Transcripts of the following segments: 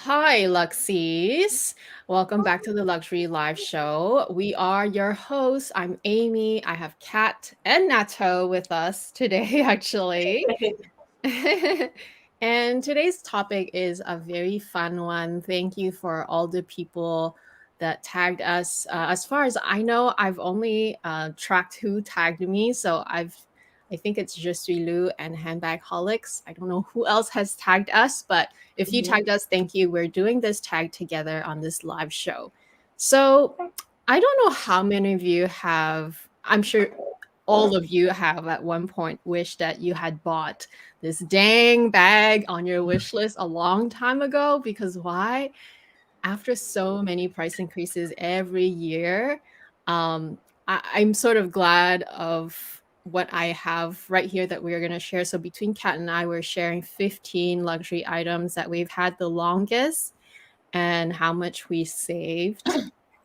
Hi, Luxies. Welcome back to the Luxury Live Show. We are your hosts. I'm Amy. I have Kat and Nato with us today, actually. And today's topic is a very fun one. Thank you for all the people that tagged us. As far as I know, I've only tracked who tagged me. I think it's Just Lu and Handbag Holics. I don't know who else has tagged us, but if you Mhm. tagged us, thank you. We're doing this tag together on this live show. So I don't know how many of you have, I'm sure all of you have at one point wished that you had bought this dang bag on your wish list a long time ago. Because why? After so many price increases every year, I'm sort of glad of what I have right here that we're going to share. So between Kat and I, we're sharing 15 luxury items that we've had the longest and how much we saved.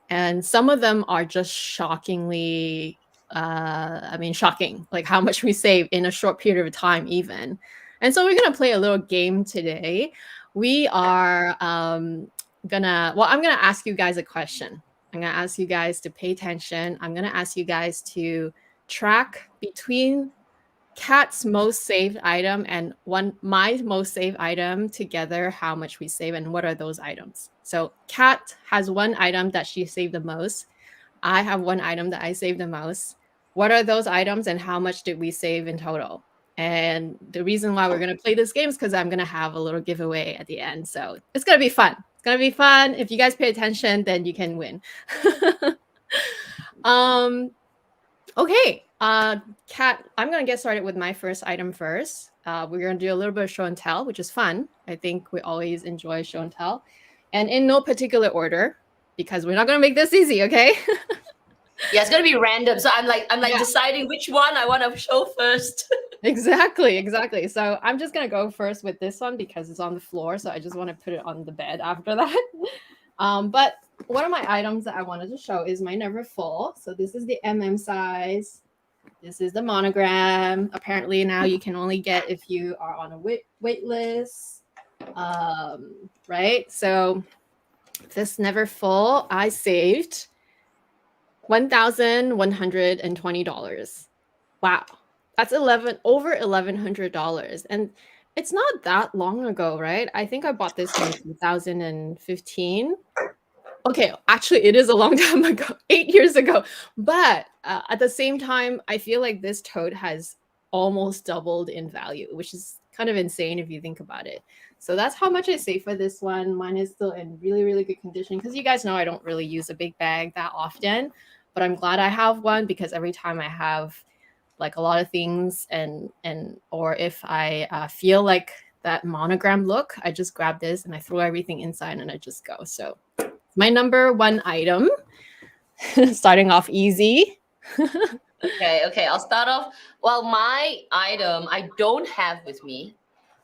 And some of them are just shockingly, shocking, like how much we save in a short period of time, even. And so we're going to play a little game today. We are I'm going to ask you guys a question. I'm going to ask you guys to pay attention. I'm going to ask you guys to track between Kat's most saved item and my most saved item together, how much we save and what are those items. So Kat has one item that she saved the most. I have one item that I saved the most. What are those items and how much did we save in total? And the reason why we're going to play this game is because I'm going to have a little giveaway at the end. So it's going to be fun. It's going to be fun. If you guys pay attention, then you can win. um, Okay, Kat, I'm gonna get started with my first item first. We're gonna do a little bit of show and tell, which is fun. I think we always enjoy show and tell, and in no particular order because we're not gonna make this easy. Okay? Yeah, it's gonna be random. So I'm like Yeah. deciding which one I want to show first. Exactly. So I'm just gonna go first with this one because it's on the floor. So I just want to put it on the bed after that. But one of my items that I wanted to show is my Never Full. So this is the size. This is the monogram. Apparently now you can only get if you are on a wait list. Right? So this Never Full, I saved $1,120. Wow. That's over $1,100. And it's not that long ago, right? I think I bought this in 2015. Okay, actually, it is a long time ago, 8 years ago. But at the same time, I feel like this tote has almost doubled in value, which is kind of insane if you think about it. So that's how much I save for this one. Mine is still in really, really good condition because you guys know I don't really use a big bag that often. But I'm glad I have one because every time I have like a lot of things and or if I feel like that monogram look, I just grab this and I throw everything inside and I just go. So my number one item, starting off easy. Okay. I'll start off. Well, my item I don't have with me.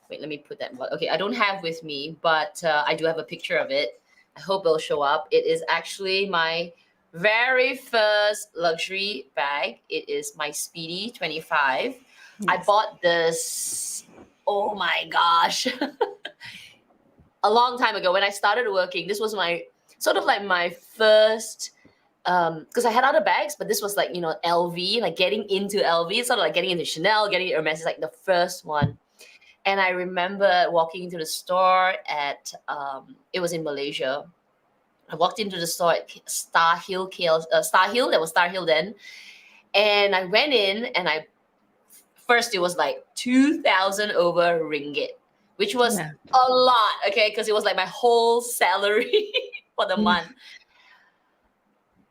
Wait, let me put that. Okay, I don't have with me, but I do have a picture of it. I hope it'll show up. It is actually my very first luxury bag. It is my Speedy 25. I Yes. bought this. Oh my gosh. A long time ago when I started working. This was my sort of like my first because I had other bags, but this was like, LV, like getting into LV, sort of like getting into Chanel, getting into Hermes is like the first one. And I remember walking into the store at it was in Malaysia. I walked into the store at Star Hill, that was Star Hill then. And I went in and first it was like 2,000 over ringgit, which was Yeah. a lot, okay, because it was like my whole salary for the Mm. month.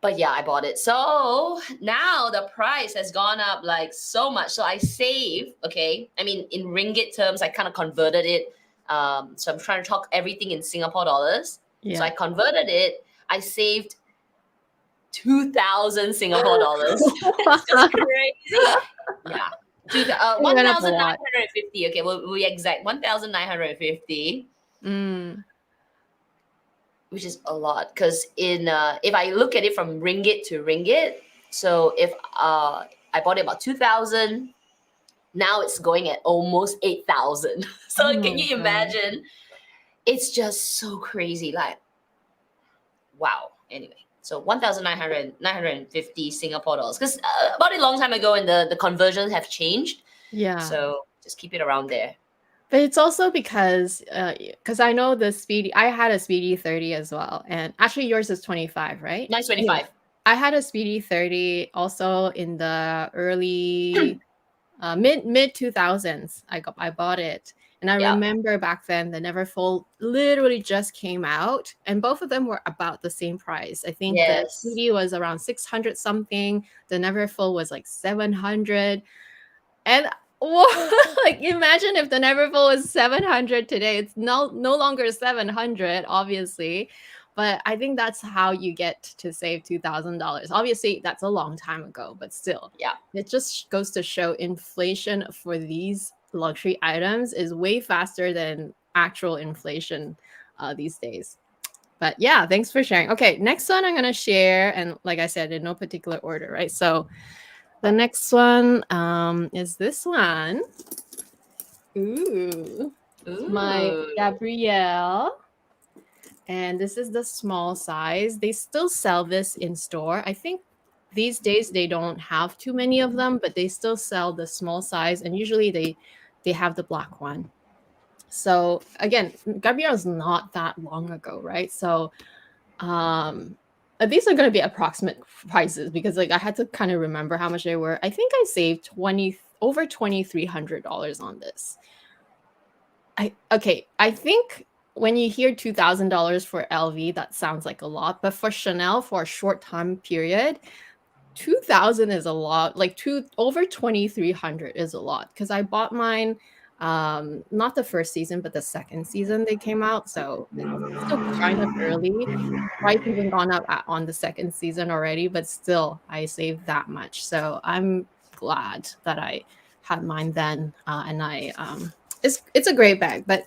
But yeah, I bought it. So now the price has gone up like so much. So I save, okay. I mean, in ringgit terms, I kind of converted it. So I'm trying to talk everything in Singapore dollars. So Yeah. I converted it. I saved 2,000 Singapore dollars. It's just crazy. Yeah. It went up a lot. 1,950. Okay, well, we exact 1,950, Mm. which is a lot. Because if I look at it from ringgit to ringgit, so if I bought it about 2,000, now it's going at almost 8,000. Oh So can my you god. imagine? it's just so crazy. Like, wow. Anyway, so 1,950 Singapore dollars. Because about a long time ago, and the conversions have changed. Yeah. So just keep it around there. But it's also because I know the Speedy, I had a Speedy 30 as well. And actually yours is 25, right? Nice 25. I had a Speedy 30 also in the early mid 2000s. I bought it. And I remember back then the Neverfull literally just came out, and both of them were about the same price. I think the Speedy was around 600 something, the Neverfull was like 700. And like, imagine if the Neverfull was 700 today. It's no longer 700, obviously. But I think that's how you get to save $2,000. Obviously, that's a long time ago, but still. Yeah. It just goes to show inflation for these luxury items is way faster than actual inflation these days. But yeah, thanks for sharing. Okay, next one I'm going to share. And like I said, in no particular order, right? So the next one is this one. Ooh. It's my Gabrielle. And this is the small size. They still sell this in store. I think these days they don't have too many of them, but they still sell the small size. And usually they have the black one. So again, Gabrielle is not that long ago, right? So these are going to be approximate prices because like I had to kind of remember how much they were. I think I saved over $2,300 on this. I think when you hear $2,000 for LV, that sounds like a lot, but for Chanel for a short time period, 2,000 is a lot. Like over 2,300 is a lot because I bought mine not the first season, but the second season they came out, so it's still kind of early. Price even gone up on the second season already, but still I saved that much. So I'm glad that I had mine then, and I it's a great bag. But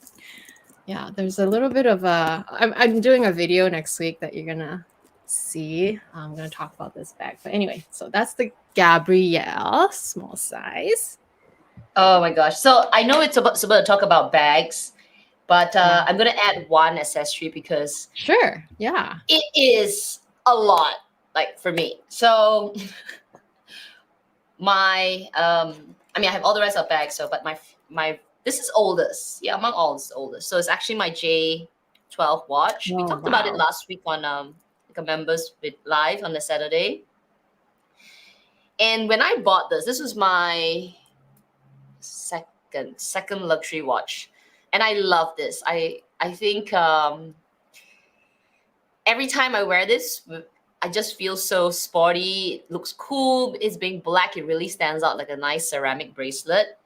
yeah, there's a little bit of I'm doing a video next week that you're gonna see. I'm gonna talk about this bag. But anyway, so that's the Gabrielle small size. Oh my gosh. So I know it's about to talk about bags, but I'm going to add one accessory because sure, yeah, it is a lot, like for me. So my I mean I have all the rest of bags, so but my this is oldest. Yeah, among all it's oldest. So it's actually my J12 watch. We talked about it last week on like a members with live on the Saturday. And when I bought this was my second luxury watch, and I love this. I think every time I wear this, I just feel so sporty. It looks cool. It's being black, it really stands out like a nice ceramic bracelet.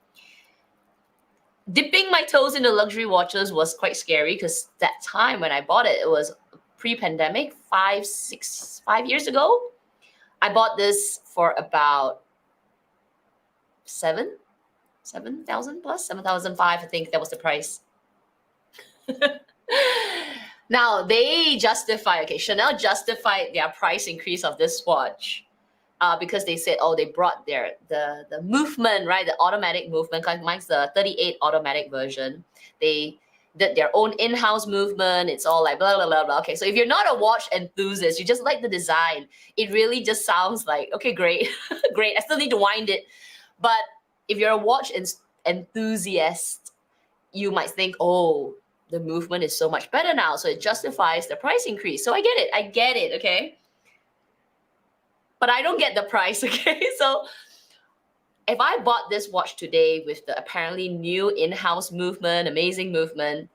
Dipping my toes into luxury watches was quite scary because that time when I bought it, it was pre-pandemic, 5 years ago. I bought this for about 7,000 plus, 7,500. I think that was the price. Now they Chanel justified their price increase of this watch because they said, oh, they brought the movement, right? The automatic movement. Like mine's the 38 automatic version. They did their own in-house movement. It's all like blah, blah, blah, blah. Okay, so if you're not a watch enthusiast, you just like the design, it really just sounds like, okay, great, great. I still need to wind it. But if you're a watch enthusiast, you might think, oh, the movement is so much better now, so it justifies the price increase. So I get it, okay? But I don't get the price, okay? So if I bought this watch today with the apparently new in-house movement, amazing movement,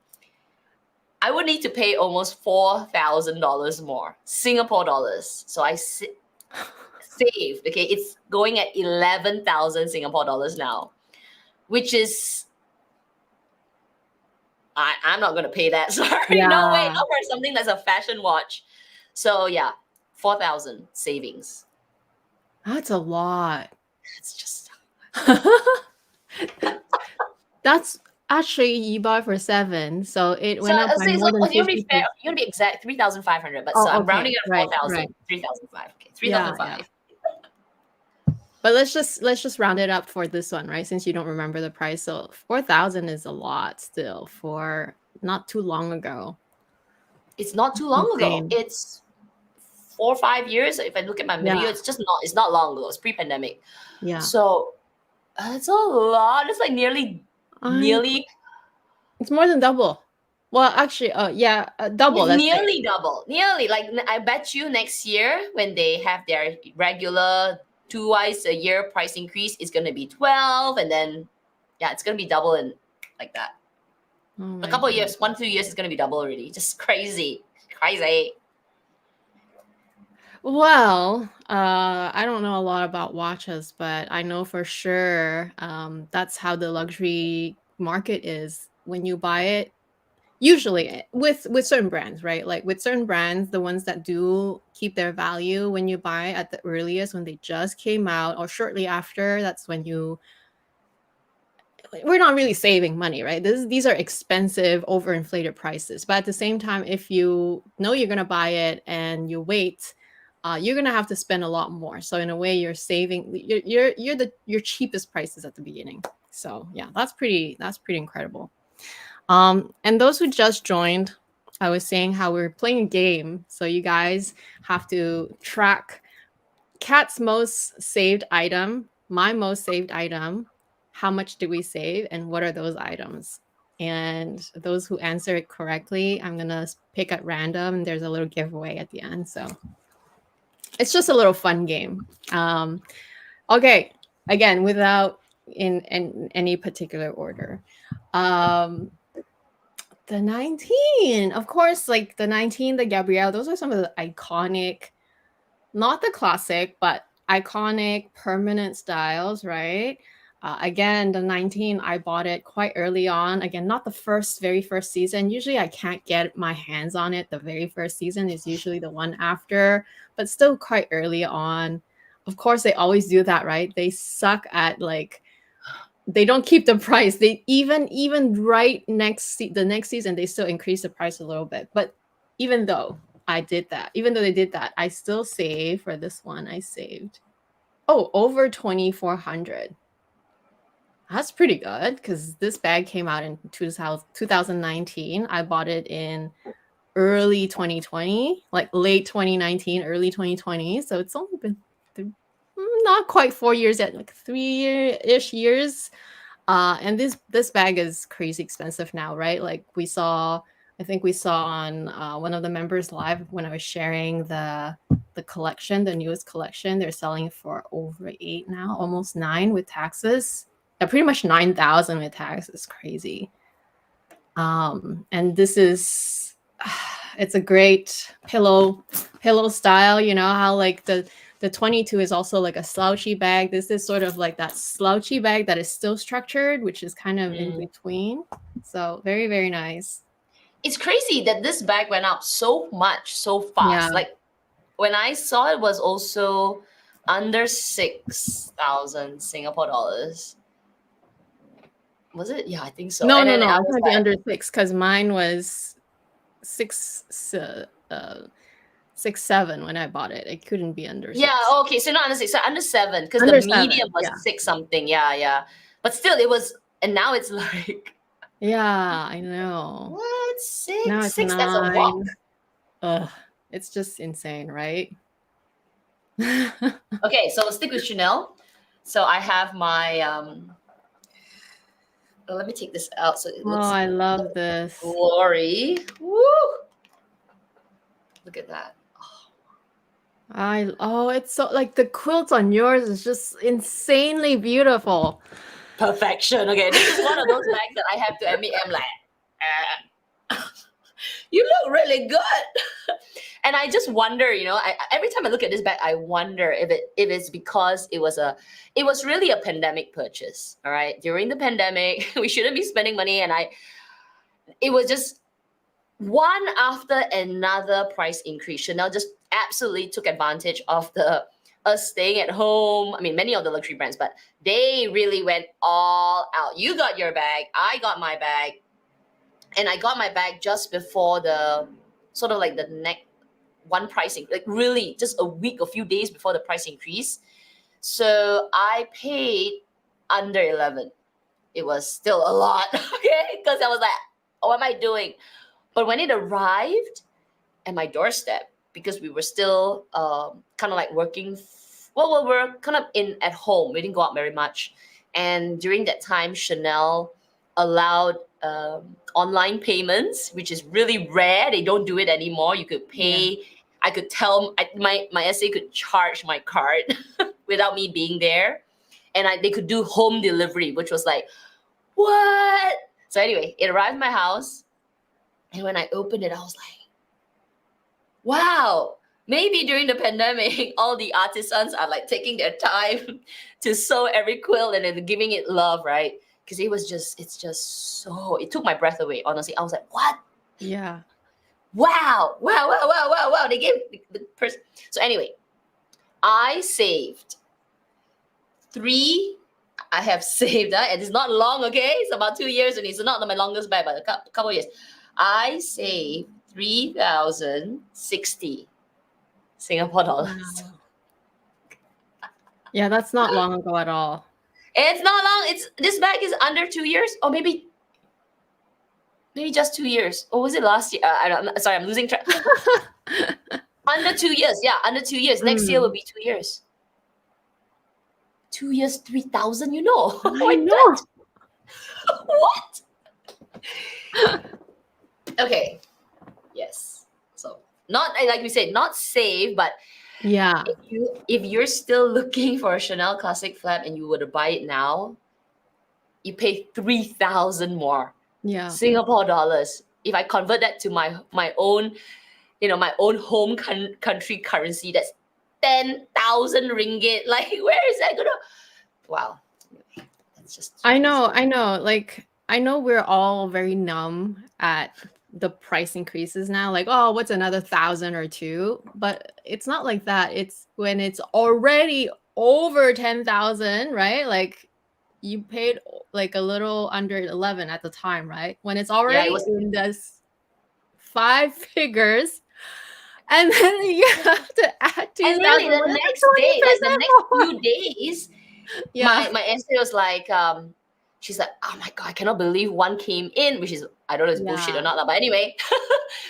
I would need to pay almost $4,000 more, Singapore dollars. So I saved, okay? It's going at 11,000 Singapore dollars now, which is, I'm not going to pay that. Sorry, yeah. No way, not for something that's a fashion watch. So yeah, 4,000 savings. That's a lot. It's just that's actually you bought for 7, so it went up by more than 50%. You want to be exact, 3,500, but I'm rounding it at 4,000. Right. 3,500. Okay, 3,500. Yeah. But let's just round it up for this one, right? Since you don't remember the price, so 4,000 is a lot still for not too long ago. It's not too long ago. Insane. It's 4 or 5 years. If I look at my video, Yeah. it's not long ago. It's pre-pandemic. Yeah. So it's a lot. It's like nearly I It's more than double. Well, actually, yeah, double. it's Let's say. nearly double. Nearly. Like I bet you next year when they have their regular twice a year price increase, it's gonna be 12, and then yeah, it's gonna be double and like that. Oh A my couple of God. years, 1 2 years, it's gonna be double already. Just crazy. Crazy. Well, I don't know a lot about watches, but I know for sure that's how the luxury market is. When you buy it, usually with certain brands, right? Like with certain brands, the ones that do keep their value, when you buy at the earliest, when they just came out or shortly after, that's when we're not really saving money, right? These are expensive, overinflated prices. But at the same time, if you know you're gonna buy it and you wait, you're gonna have to spend a lot more. So in a way, you're saving. You're your cheapest prices at the beginning. So yeah, that's pretty incredible. And those who just joined, I was saying how we're playing a game. So you guys have to track Kat's most saved item, my most saved item, how much do we save, and what are those items? And those who answer it correctly, I'm gonna pick at random, and there's a little giveaway at the end. So it's just a little fun game. Okay, again, without in any particular order. The 19, of course, like the 19, the Gabrielle, those are some of the iconic, not the classic, but iconic permanent styles, right? Again, the 19, I bought it quite early on. Again, not the very first season. Usually I can't get my hands on it. The very first season is usually the one after, but still quite early on. Of course, they always do that, right? They suck at like, they don't keep the price. They even right the next season, they still increase the price a little bit. But even though they did that, I still save for this one. I saved over 2,400. That's pretty good because this bag came out in 2019. I bought it in early 2020, like late 2019, early 2020. So it's only been not quite 4 years yet, like 3-ish years. And this bag is crazy expensive now, right? Like I think we saw on one of the members live when I was sharing the collection, the newest collection. They're selling it for over 8 now, almost 9 with taxes. Pretty much 9,000 with tax. Is crazy. And this is it's a great pillow style. You know how like the 22 is also like a slouchy bag. This is sort of like that slouchy bag that is still structured, which is kind of in between. So very, very nice. It's crazy that this bag went up so much so fast. Yeah. Like when I saw it was also under 6,000 Singapore dollars. Was it? Yeah, I think so. No, and no, then no. I It's was gonna be like, under 6 because mine was 6.7 when I bought it. It couldn't be under 6. yeah, okay, so not under 6, so under 7 because the Under 7, medium was yeah. 6 something. Yeah. But still, it was, and now it's like, Yeah, I know. what? 6? Now it's 6, that's a walk. 9. Ugh, it's just insane, right? Okay, so stick with Chanel. So I have my, let me take this out so it Oh, looks I love this. glory. Woo! Look at that. It's so like the quilt on yours is just insanely beautiful. Perfection. Okay, this is one of those bags that I have to admit, I'm like, you look really good. And I just wonder, you know, every time I look at this bag, I wonder if it's because it was really a pandemic purchase. All right, during the pandemic, we shouldn't be spending money, and it was just one after another price increase. Chanel just absolutely took advantage of us staying at home. I mean, many of the luxury brands, but they really went all out. You got your bag, I got my bag, and I got my bag just before the sort of like the next one pricing, like really just a few days before the price increase. So I paid under 11. It was still a lot, okay? Because I was like, what am I doing? But when it arrived at my doorstep, because we were still kind of like working, well, we were kind of in at home. We didn't go out very much. And during that time, Chanel allowed online payments, which is really rare. They don't do it anymore. You could pay. I could tell my SA could charge my card without me being there, and they could do home delivery, which was like, what? So anyway, it arrived at my house, and when I opened it, I was like, wow. Maybe during the pandemic, all the artisans are like taking their time to sew every quilt and then giving it love, right? Because it's just so, it took my breath away, honestly. I was like, what? Yeah. Wow. They gave the person. So anyway, I saved I have saved, and it's not long, okay? It's about 2 years and it's not my longest bag, but a couple of years. I saved 3,060 Singapore dollars. Wow. Yeah, that's not long ago at all. It's not long. This bag is under 2 years, or maybe just 2 years. Or was it last year? Sorry, I'm losing track. Under 2 years. Yeah, under 2 years. Next year will be 2 years. 2 years, 3,000. You know. I know. What? Okay. Yes. So not like we said, not save, but yeah. If you're still looking for a Chanel classic flap and you were to buy it now, you pay 3,000 more. Yeah. Singapore dollars. If I convert that to my own, my own home country currency, that's 10,000 ringgit. Like, where is that gonna? Wow. That's just. I know. Like, I know we're all very numb at the price increases now. Like, oh, what's another 1,000 or 2? But it's not like that. It's when it's already over 10,000, right? Like, you paid like a little under 11 at the time, right? When it's already in this 5 figures, and then you have to add 2,000. And really, the next day, like the next few days, my essay was like, she's like, oh my God, I cannot believe one came in, which is, I don't know if it's bullshit or not, but anyway,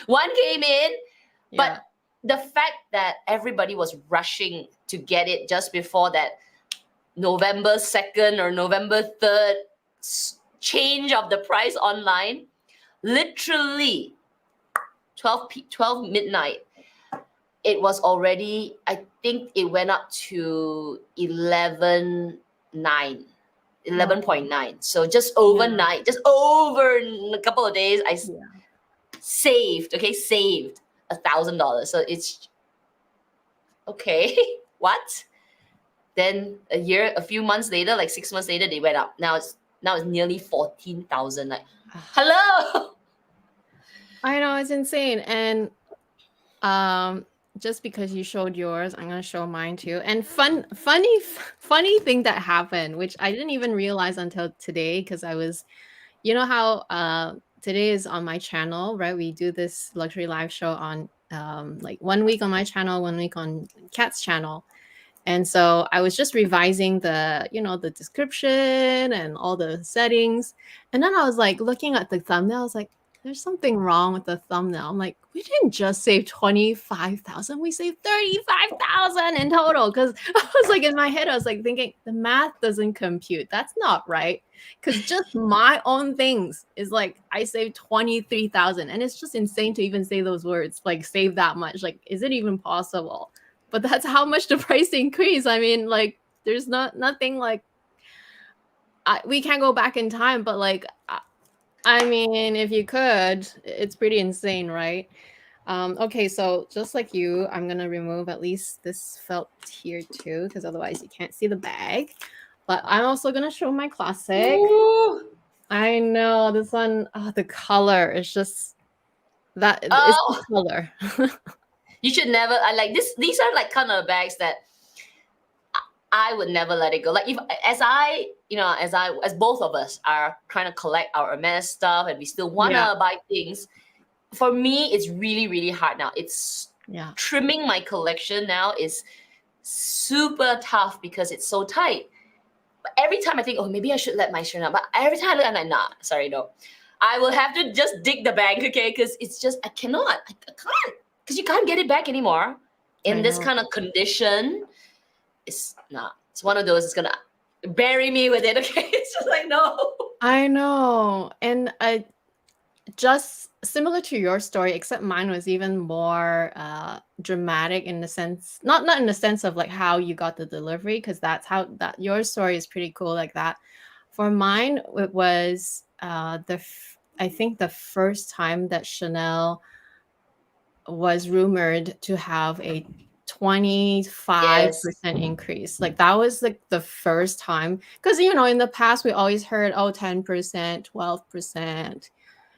one came in, but the fact that everybody was rushing to get it just before that November 2nd or November 3rd change of the price online, literally 12 midnight, it was already, I think it went up to 11.9. So just overnight, just over a couple of days, I saved $1,000. So it's okay. What? Then a few months later, like 6 months later, they went up. Now it's nearly 14,000. Like, hello. I know, it's insane. And just because you showed yours, I'm gonna show mine too. And funny thing that happened, which I didn't even realize until today, because I was, you know how today is on my channel, right? We do this luxury live show on like 1 week on my channel, 1 week on Kat's channel. And so I was just revising the, the description and all the settings. And then I was like looking at the thumbnail. I was like, there's something wrong with the thumbnail. I'm like, we didn't just save 25,000. We saved 35,000 in total. Because I was like, in my head, I was like thinking the math doesn't compute. That's not right. Because just my own things is like, I saved 23,000. And it's just insane to even say those words, like save that much. Like, is it even possible? But that's how much the price increase. I mean, like, there's nothing like, we can't go back in time, but like, I mean, if you could, it's pretty insane, right? Okay, so just like you, I'm going to remove at least this felt here too, because otherwise you can't see the bag. But I'm also going to show my classic. Ooh. I know, this one, the color is just, it's the color. You should never, I like this. These are like kind of bags that I would never let it go. Like as both of us are trying to collect our Hermes stuff and we still want to buy things. For me, it's really, really hard now. It's trimming my collection now is super tough because it's so tight. But every time I think, oh, maybe I should let my shirt out. But every time I look, I'm like, nah, sorry, no. I will have to just dig the bag, okay? Because it's just I can't, because you can't get it back anymore in this kind of condition. It's not. It's one of those. It's gonna bury me with it. Okay, it's just like no. I know, and just similar to your story, except mine was even more dramatic in the sense, not in the sense of like how you got the delivery, because that's how that your story is pretty cool like that. For mine, it was I think the first time that Chanel was rumored to have a 25% increase. Like that was like the first time, because in the past we always heard 10%, 12%.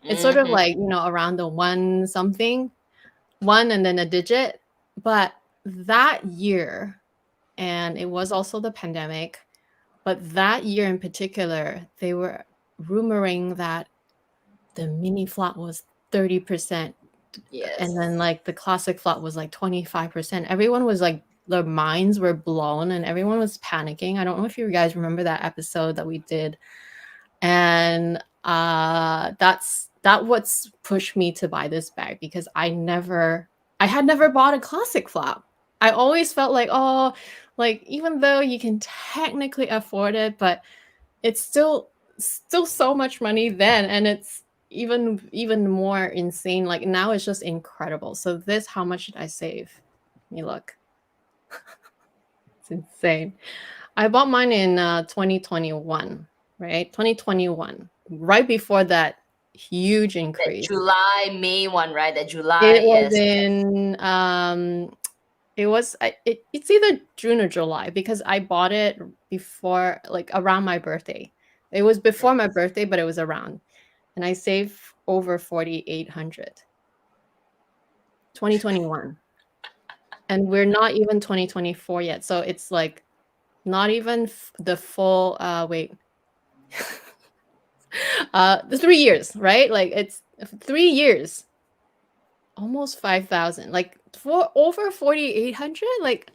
It's sort of like around the one something, one and then a digit. But that year, and it was also the pandemic, but that year in particular, they were rumoring that the mini flat was 30%. Yes. And then like the classic flat was like 25%. Everyone was like, their minds were blown and everyone was panicking. I don't know if you guys remember that episode that we did. And that's what's pushed me to buy this bag, because I had never bought a classic flap. I always felt like, like even though you can technically afford it, but it's still so much money then, and it's even more insane. Like now it's just incredible. So this, how much did I save? Let me look. It's insane. I bought mine in 2021, right? 2021, right before that huge increase. That July, May one, right? That July. It was in it's either June or July, because I bought it before, like around my birthday. It was before my birthday, but it was around, and I saved over 4,800. 2021, and we're not even 2024 yet, so it's like not even the full the 3 years, right? Like it's 3 years, almost 5,000, like for over 4,800. Like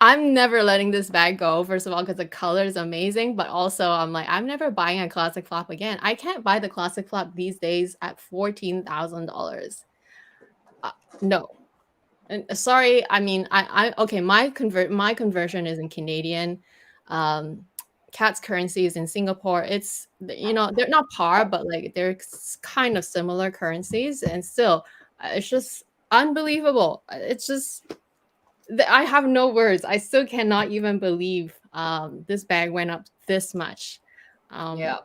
I'm never letting this bag go, first of all, because the color is amazing, but also I'm like, I'm never buying a classic flap again. I can't buy the classic flap these days at $14,000. No. And sorry, I mean, I okay, my conversion is in Canadian. Cat's currency is in Singapore. It's, they're not par, but like they're kind of similar currencies, and still, it's just unbelievable. It's just, I have no words. I still cannot even believe this bag went up this much. Yeah.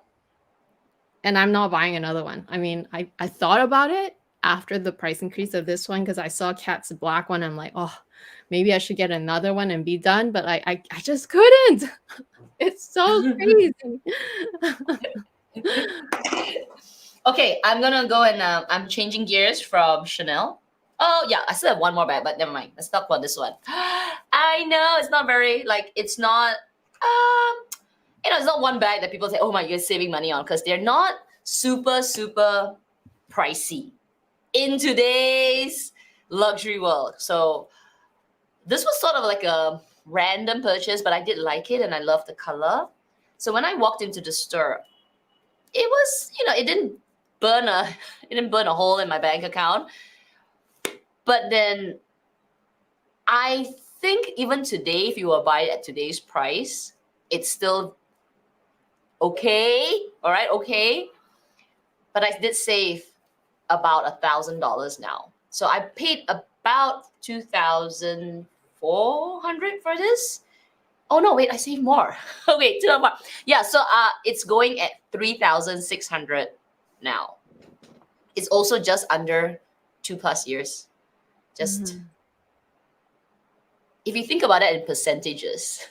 And I'm not buying another one. I mean, I thought about it after the price increase of this one, because I saw Cat's black one. I'm like, maybe I should get another one and be done. But I just couldn't. It's so crazy. Okay, I'm gonna go and I'm changing gears from Chanel. Oh yeah, I still have one more bag, but never mind. Let's talk about this one. I know it's not very, like, it's not it's not one bag that people say, oh my, you're saving money on, because they're not super pricey in today's luxury world. So this was sort of like a random purchase, but I did like it and I love the color. So when I walked into the store, it was, it didn't burn a hole in my bank account. But then I think even today, if you were buy it at today's price, it's still okay. All right, okay. But I did save about $1,000 now. So I paid about 2,400 for this. Oh no, wait, I saved more. Wait, more. Yeah, so it's going at 3,600 now. It's also just under 2+ years. Just if you think about it in percentages,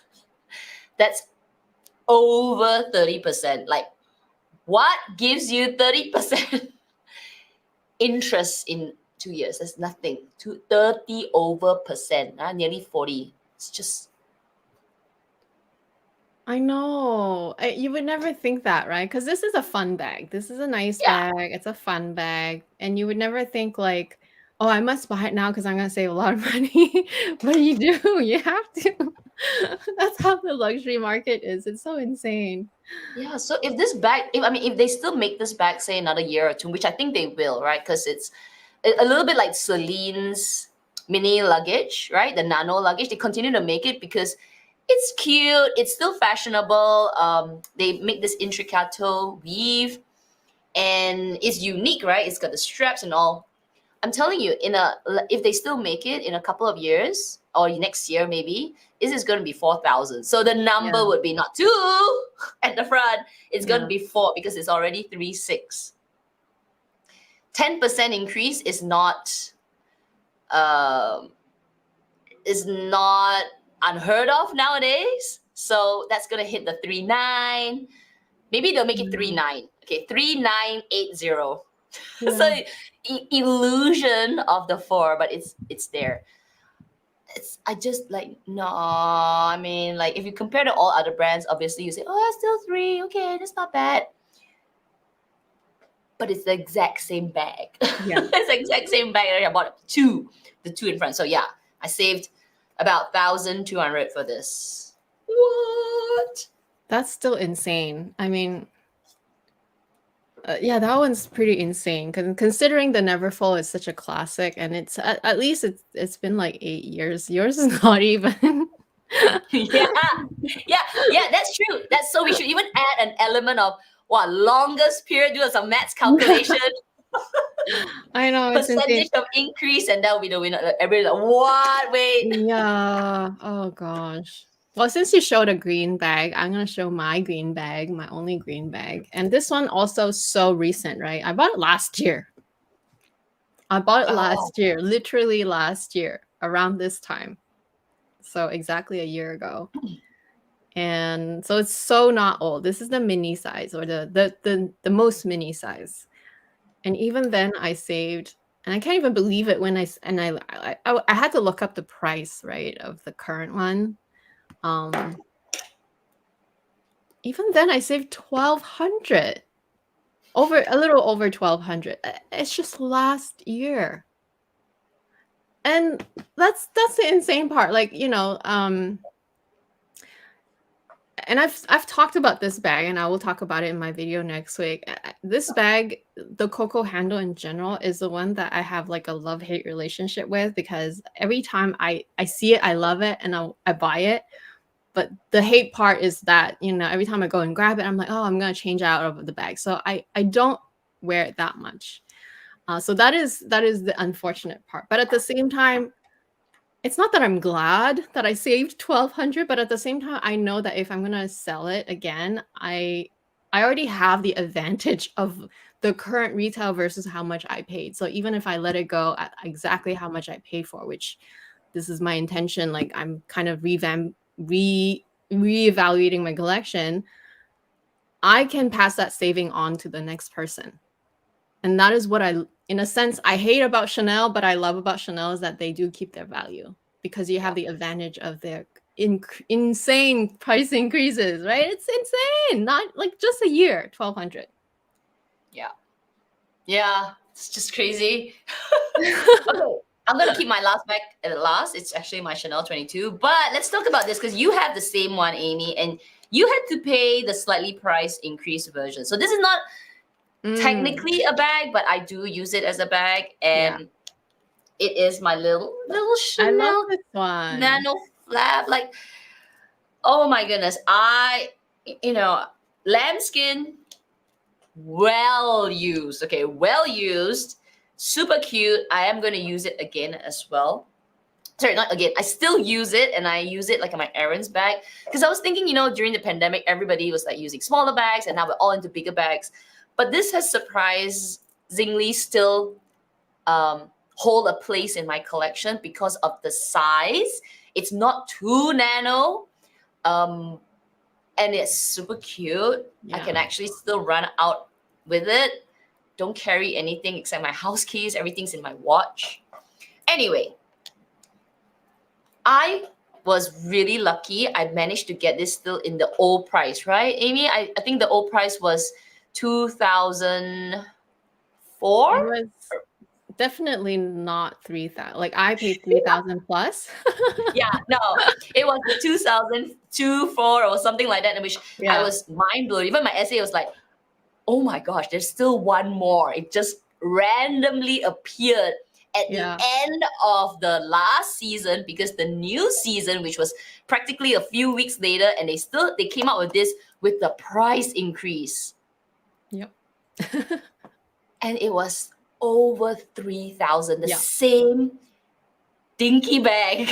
that's over 30%. Like, what gives you 30% interest in 2 years? That's nothing. 30 over percent, nearly 40. It's just, I know. You would never think that, right? Because this is a fun bag. This is a nice bag. It's a fun bag. And you would never think like, I must buy it now because I'm going to save a lot of money. But you do. You have to. That's how the luxury market is. It's so insane. Yeah. So if this bag, if they still make this bag, say another year or two, which I think they will, right? Because it's a little bit like Celine's mini luggage, right? The nano luggage. They continue to make it because it's cute. It's still fashionable. They make this intricate weave, and it's unique, right? It's got the straps and all. I'm telling you, if they still make it in a couple of years or next year maybe, this is going to be 4,000. So the number Yeah. would be not 2 at the front. It's going to Yeah. be 4 because it's already 3,600. 10% increase um, is not unheard of nowadays. So that's going to hit the 3,900. Maybe they'll make it Mm. 3,900. Okay, 3,980. So Yeah. illusion of the 4, but it's there. I just like, no. I mean, like if you compare to all other brands, obviously you say, oh, that's still 3. Okay, that's not bad. But it's the exact same bag. Yeah. It's the exact same bag that I bought the two in front. So yeah, I saved about 1,200 for this. What? That's still insane. I mean, yeah, that one's pretty insane. Considering the Neverfull is such a classic, and it's at least it's been like 8 years. Yours is not even. Yeah, yeah, that's true. That's so we should even add an element of what longest period, do some maths calculation, I know it's insane. percentage of increase, and that will be the winner. Everybody like, what? Wait. Yeah. Oh gosh. Well, since you showed a green bag, I'm gonna show my green bag, my only green bag. And this one also so recent, right? I bought it last year. Oh, Literally last year, around this time. So exactly a year ago. And so it's so not old. This is the mini size, or the most mini size. And even then I saved, and I can't even believe it when I had to look up the price, right, of the current one. Even then I saved 1,200, over a little over 1,200. It's just last year. And that's the insane part. Like, and I've talked about this bag, and I will talk about it in my video next week. This bag, the Coco handle in general, is the one that I have like a love-hate relationship with, because every time I see it, I love it, and I buy it. But the hate part is that, every time I go and grab it, I'm like, oh, I'm gonna change out of the bag. So I don't wear it that much. So that is the unfortunate part. But at the same time, it's not that I'm glad that I saved 1,200, but at the same time, I know that if I'm gonna sell it again, I already have the advantage of the current retail versus how much I paid. So even if I let it go at exactly how much I paid for, which this is my intention, like I'm kind of reevaluating my collection, I can pass that saving on to the next person. And that is what in a sense, I hate about Chanel, but I love about Chanel is that they do keep their value, because you have the advantage of their insane price increases, right? It's insane. Not like just a year, 1,200. yeah, it's just crazy. Okay, I'm gonna keep my last bag at the last. It's actually my Chanel 22. But let's talk about this because you have the same one, Amy, and you had to pay the slightly price increase version. So this is not technically a bag, but I do use it as a bag, Yeah. and it is my little I love Chanel this one. nano flap. Like, oh my goodness, lambskin, well used. Okay, well used, super cute. I am going to use it again as well. Sorry, not again. I still use it, and I use it like in my errands bag, because I was thinking, during the pandemic, everybody was like using smaller bags, and now we're all into bigger bags. But this has surprisingly still hold a place in my collection because of the size. It's not too nano, and it's super cute. I can actually still run out with it. Don't carry anything except my house keys. Everything's in my watch. Anyway, I was really lucky. I managed to get this still in the old price, right, Amy? I think the old price was 2004. It was definitely not 3,000. Like I paid 3,000 plus. Yeah, no, it was the 2002, 4 or something like that, in which I Yeah. was mind blown. Even my essay was like, oh my gosh, there's still one more. It just randomly appeared at the Yeah. end of the last season, because the new season, which was practically a few weeks later, and they came out with this with the price increase. Yep. And it was over 3,000, the Yeah. same dinky bag.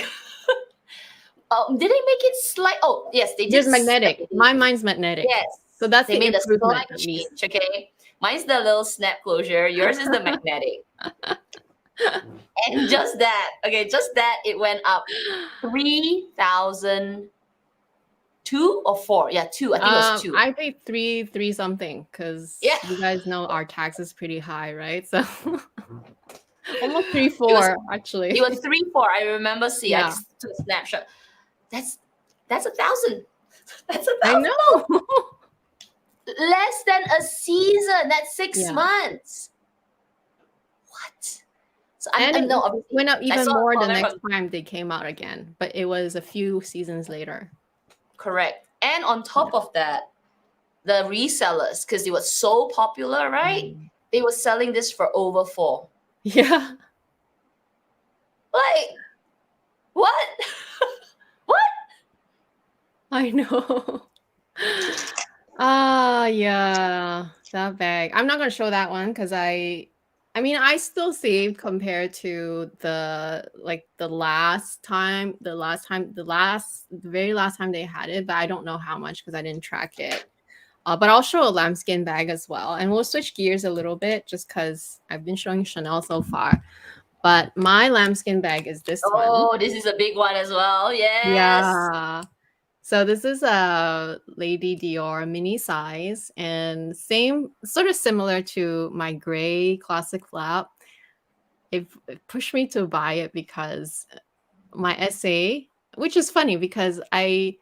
Did they make it slight? Oh, yes, they did. There's magnetic. Mine's magnetic. Yes, So that's they the made a improvement slight at least. change. Okay, mine's the little snap closure. Yours is the magnetic. And just that, okay, just that, it went up 3,000, 2 or 4. Yeah, 2. I think it was 2. I paid three something because Yeah, you guys know our tax is pretty high, right? So almost three, it was four actually. it was 3, 4. I remember. See, I Yeah, just took a snapshot. That's 1,000. That's a I thousand know. dollars. Less than a season. That's 6 Yeah. months. What? So And I'm it no, obviously went up I even saw a more the comment next from time they came out again, but it was a few seasons later. correct. And on top of that, the resellers, because it was so popular, right? They were selling this for over 4. Yeah, Like, what? What? I know. Yeah, that bag. I'm not gonna show that one because I mean, I still saved compared to the very last time they had it, but I don't know how much because I didn't track it. But I'll show a lambskin bag as well, and we'll switch gears a little bit just because I've been showing Chanel so far. But my lambskin bag is this one. Oh, this is a big one as well. Yes. Yeah. So this is a Lady Dior mini size and same, sort of similar to my gray classic flap. It pushed me to buy it because my essay, which is funny because I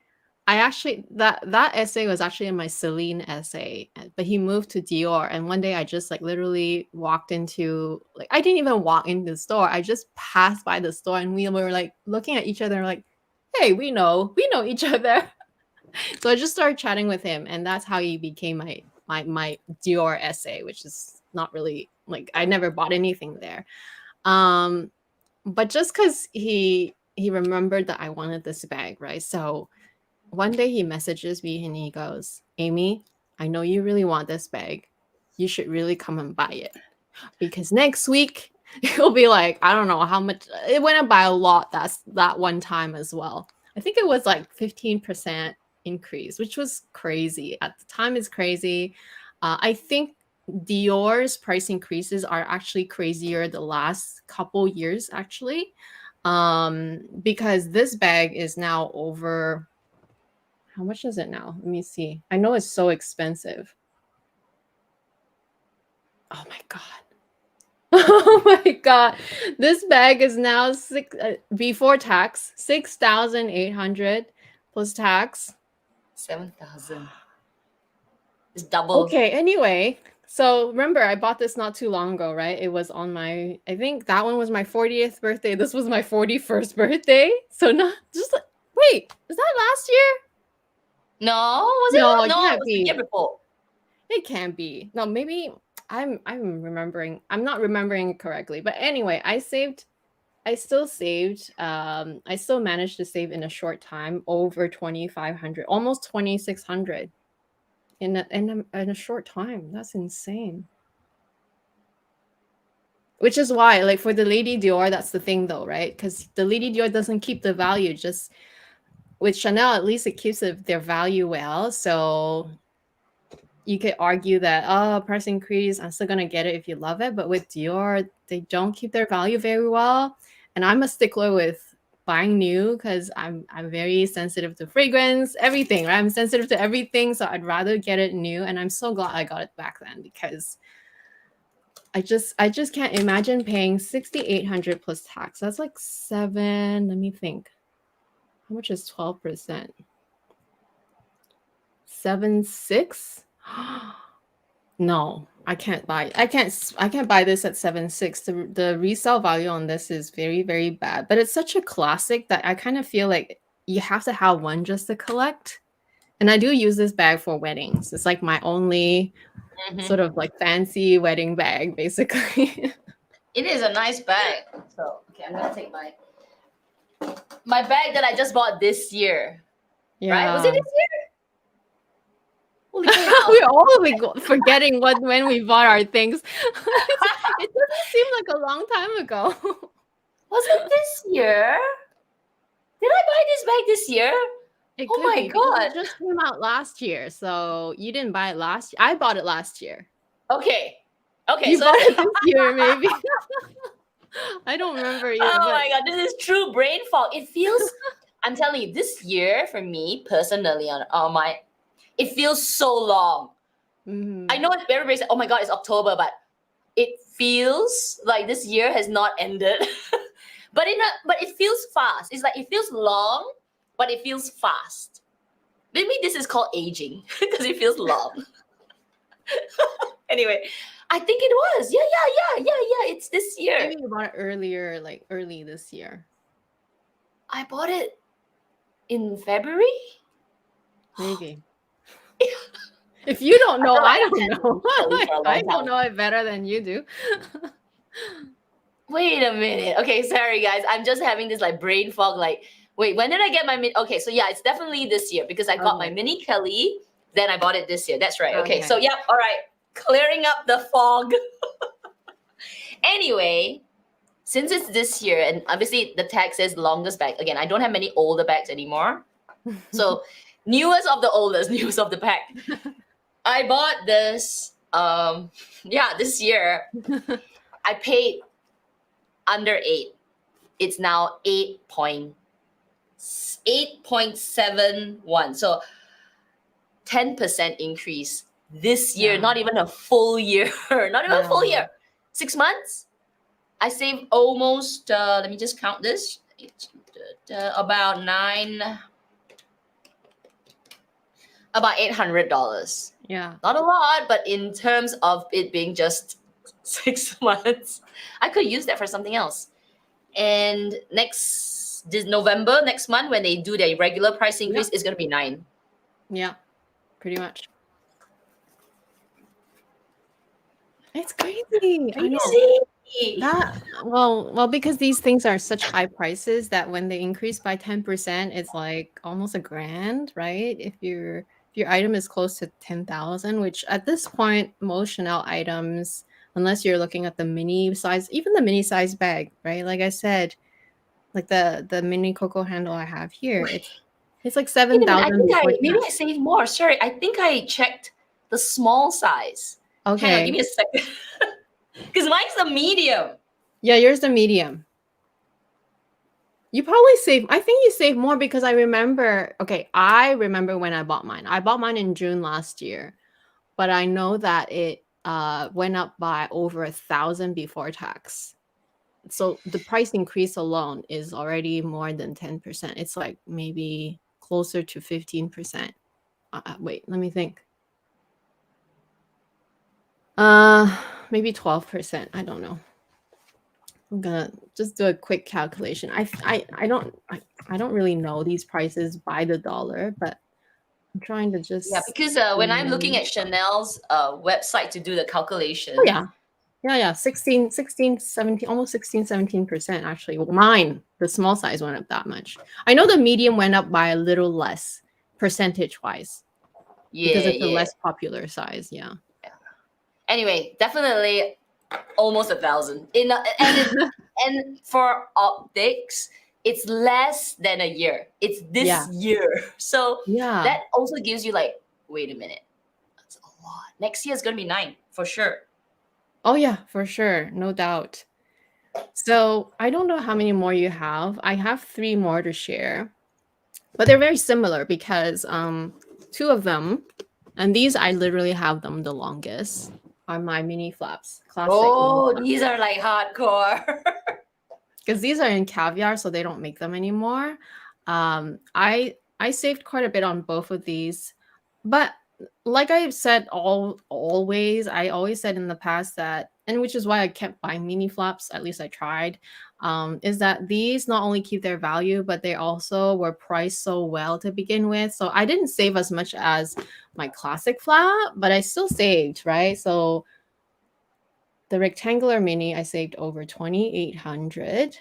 actually that essay was actually in my Celine essay, but he moved to Dior, and one day I just like literally walked into, like, I didn't even walk into the store. I just passed by the store and we were like looking at each other and like, hey, we know each other. So I just started chatting with him, and that's how he became my Dior essay, which is not really like I never bought anything there. Um, but just because he remembered that I wanted this bag, right? So one day he messages me and he goes, Amy, I know you really want this bag. You should really come and buy it because next week it'll be like, I don't know how much it went up by a lot. That's that one time as well. I think it was like 15% increase, which was crazy at the time. Is crazy. I think Dior's price increases are actually crazier the last couple years actually, because this bag is now over, how much is it now? Let me see. I know it's so expensive. Oh my god. Oh my god. This bag is now before tax, 6,800 plus tax. 7,000. It's double. Okay, anyway, so remember I bought this not too long ago, right? It was on my, I think that one was my 40th birthday. This was my 41st birthday. So not just like, wait, is that last year? No, was No, it? it No, it can't was the year be. before. It can't be. No, maybe I'm remembering. I'm not remembering correctly. But anyway, I still saved. I still managed to save in a short time over 2,500, almost 2,600 in a short time. That's insane. Which is why, like for the Lady Dior, that's the thing though, right? Because the Lady Dior doesn't keep the value. Just with Chanel, at least it keeps their value well. So you could argue that, oh, price increase, I'm still gonna get it if you love it. But with Dior, they don't keep their value very well. And I'm a stickler with buying new because I'm very sensitive to fragrance, everything, right? I'm sensitive to everything. So I'd rather get it new. And I'm so glad I got it back then because I just can't imagine paying 6,800 plus tax. That's like let me think. How much is 12%? 7.6? No, I can't buy. I can't buy this at 7.6. The resale value on this is very, very bad. But it's such a classic that I kind of feel like you have to have one just to collect. And I do use this bag for weddings. It's like my only sort of like fancy wedding bag, basically. It is a nice bag. So okay, I'm gonna take my bag that I just bought this year. Right? Was it Yeah. this year? Holy cow. We're all forgetting when we bought our things. It doesn't seem like a long time ago. Was it this year? Did I buy this bag this year? It Oh could my be because god. it just came out last year. So you didn't buy it last year. I bought it last year. Okay. Okay. You So bought it this year, maybe. I don't remember either. oh but my god, this is true brain fog. It feels I'm telling you, this year for me personally on my it feels so long. I know everybody said, oh my god, it's October, but it feels like this year has not ended. but it feels fast. It's like it feels long, but it feels fast. Maybe this is called aging because it feels long. Anyway, I think it was. Yeah. It's this year. Maybe you bought it earlier, like early this year. I bought it in February. Maybe. If you don't know, I don't know. I don't don't know it better than you do. Wait a minute. Okay, sorry guys. I'm just having this like brain fog. Like, wait, when did I get my Okay, so yeah, it's definitely this year because I got my mini Kelly. Then I bought it this year. That's right. Okay, so yeah, all right. Clearing up the fog. Anyway, since it's this year, and obviously the tag says longest bag. Again, I don't have many older bags anymore. So newest of the oldest, newest of the pack. I bought this this year. I paid under 8. It's now 8.71. So 10% increase this year, not even a full year. Not even a full year. 6 months. I saved almost let me just count this. About $800. Yeah. Not a lot, but in terms of it being just 6 months, I could use that for something else. And this November, next month, when they do their regular price increase, it's going to be 9. Yeah, pretty much. It's crazy. I know. Well, because these things are such high prices that when they increase by 10%, it's like almost $1,000, right? If your item is close to 10,000, which at this point, most Chanel items, unless you're looking at the mini size, even the mini size bag, right? Like I said, like the mini Coco handle I have here, it's like 7,000. Maybe I saved more. Sorry, I think I checked the small size. Okay. Hang on, give me a second. Because mine's the medium. Yeah, yours the medium. You probably save. I think you save more because I remember. Okay, I remember when I bought mine. I bought mine in June last year, but I know that it went up by over 1,000 before tax. So the price increase alone is already more than 10%. It's like maybe closer to 15%. Wait, let me think. Maybe 12%. I don't know. I'm gonna just do a quick calculation. I don't really know these prices by the dollar, but I'm trying to just because when I'm looking at Chanel's website to do the calculation. Oh yeah, 16, 17, almost 16, 17% actually. Well, mine, the small size went up that much. I know the medium went up by a little less percentage wise. Because it's a less popular size. Yeah. Anyway, definitely almost 1,000. And for optics, it's less than a year. It's this year. So that also gives you like, wait a minute. That's a lot. Next year is going to be 9 for sure. Oh yeah, for sure. No doubt. So I don't know how many more you have. I have 3 more to share, but they're very similar because 2 of them, and these I literally have them the longest, are my mini flaps. Classic. Oh, these are like hardcore. Because these are in caviar, so they don't make them anymore. I saved quite a bit on both of these, but like I've said always, I always said in the past that, and which is why I kept buying mini flops, at least I tried, is that these not only keep their value, but they also were priced so well to begin with. So I didn't save as much as my classic flap, but I still saved, right? So the rectangular mini, I saved over 2,800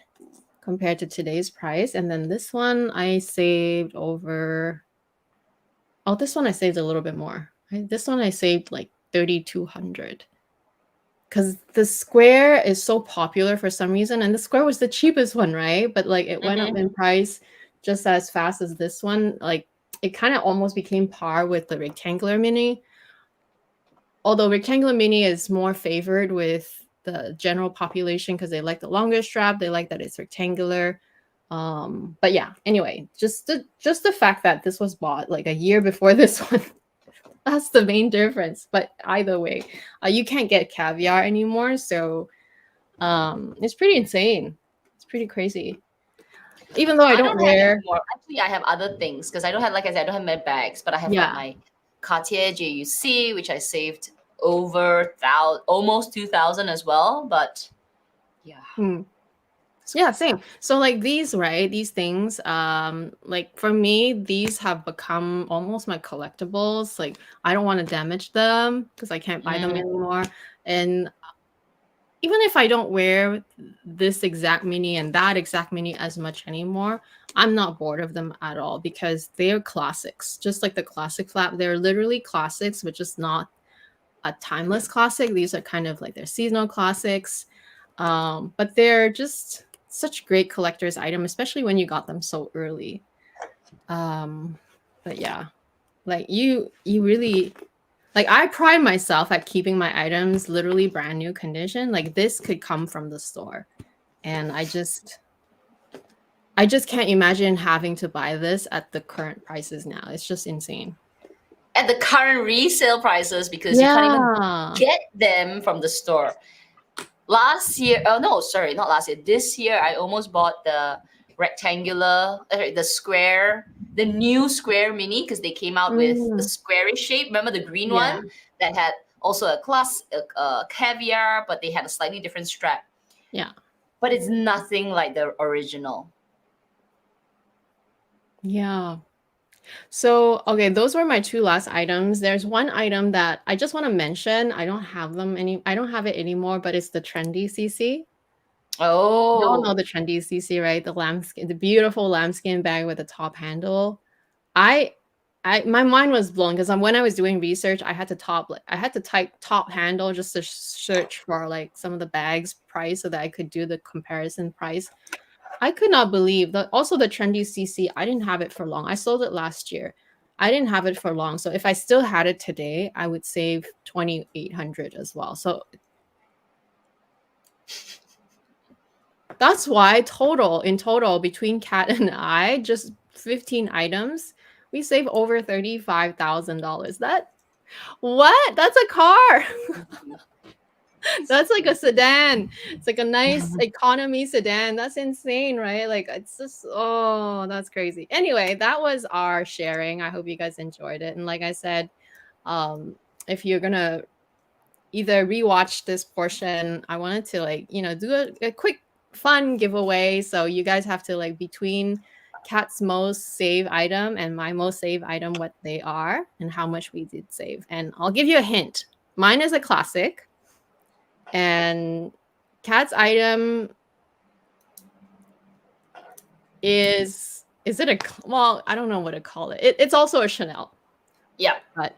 compared to today's price. And then this one, I saved over, oh, this one I saved a little bit more. This one I saved like 3,200 because the square is so popular for some reason. And the square was the cheapest one, right? But like it went up in price just as fast as this one. Like it kind of almost became par with the rectangular mini. Although rectangular mini is more favored with the general population because they like the longer strap, they like that it's rectangular. But yeah, anyway, just the fact that this was bought like a year before this one, that's the main difference. But either way, you can't get caviar anymore, so it's pretty insane. It's pretty crazy. Even though I don't have wear, anymore. Actually, I have other things because I don't have, like I said, I don't have my bags, but I have like yeah. my Cartier JUC, which I saved over almost 2,000 as well. But yeah. Yeah, same. So like these, right? These things, like for me, these have become almost my collectibles. Like I don't want to damage them because I can't buy them anymore. And even if I don't wear this exact mini and that exact mini as much anymore, I'm not bored of them at all because they're classics. Just like the classic flap, they're literally classics, but just not a timeless classic. These are kind of like their seasonal classics. But they're just such great collector's item, especially when you got them so early. But yeah, like you really, like I pride myself at keeping my items literally brand new condition. Like this could come from the store, and I just can't imagine having to buy this at the current prices now. It's just insane. At the current resale prices, because you can't even get them from the store. Last year, oh no, sorry, not last year. This year, I almost bought the rectangular, the square, the new square mini because they came out with the squarish shape. Remember the green one that had also a caviar, but they had a slightly different strap. Yeah. But it's nothing like the original. Yeah. So, okay, those were my two last items. There's one item that I just want to mention. I don't have it anymore, but it's the trendy CC. Oh. You all know the trendy CC, right? The lambskin, the beautiful lambskin bag with the top handle. My mind was blown because when I was doing research, I had to type top handle just to search for like some of the bags price so that I could do the comparison price. I could not believe that. Also, the trendy CC, I didn't have it for long. I sold it last year. I didn't have it for long. So if I still had it today, I would save 2,800 as well. So that's why in total between Kat and I, just 15 items, we save over $35,000. That's a car. That's like a sedan. It's like a nice economy sedan. That's insane, right? Like it's just, oh, that's crazy. Anyway, that was our sharing. I hope you guys enjoyed it. And like I said, if you're gonna either rewatch this portion, I wanted to like, do a quick fun giveaway. So you guys have to like between Kat's most save item and my most save item, what they are and how much we did save. And I'll give you a hint. Mine is a classic. And Kat's item is it well, I don't know what to call it. It's also a Chanel. Yeah. But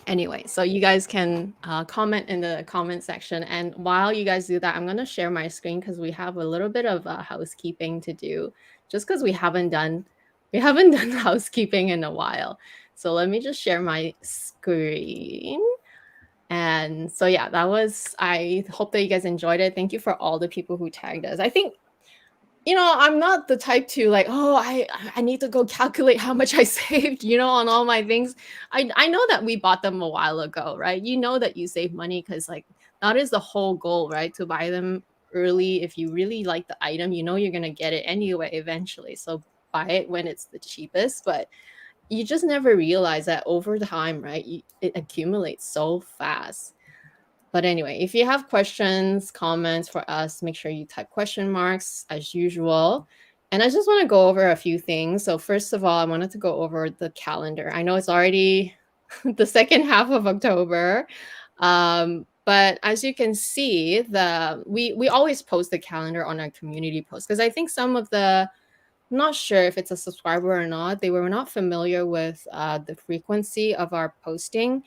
anyway, so you guys can comment in the comment section. And while you guys do that, I'm going to share my screen because we have a little bit of housekeeping to do just because we haven't done housekeeping in a while. So let me just share my screen. And so, yeah, I hope that you guys enjoyed it. Thank you for all the people who tagged us. I think, I'm not the type to like, oh, I need to go calculate how much I saved, on all my things. I know that we bought them a while ago, right? You know that you save money because like that is the whole goal, right? To buy them early. If you really like the item, you're going to get it anyway eventually. So buy it when it's the cheapest. But you just never realize that over time, right? It accumulates so fast. But anyway, if you have questions, comments for us, make sure you type question marks as usual. And I just want to go over a few things. So first of all, I wanted to go over the calendar. I know it's already the second half of October. But as you can see, we always post the calendar on our community post, because I think some of the, I'm not sure if it's a subscriber or not, they were not familiar with the frequency of our posting.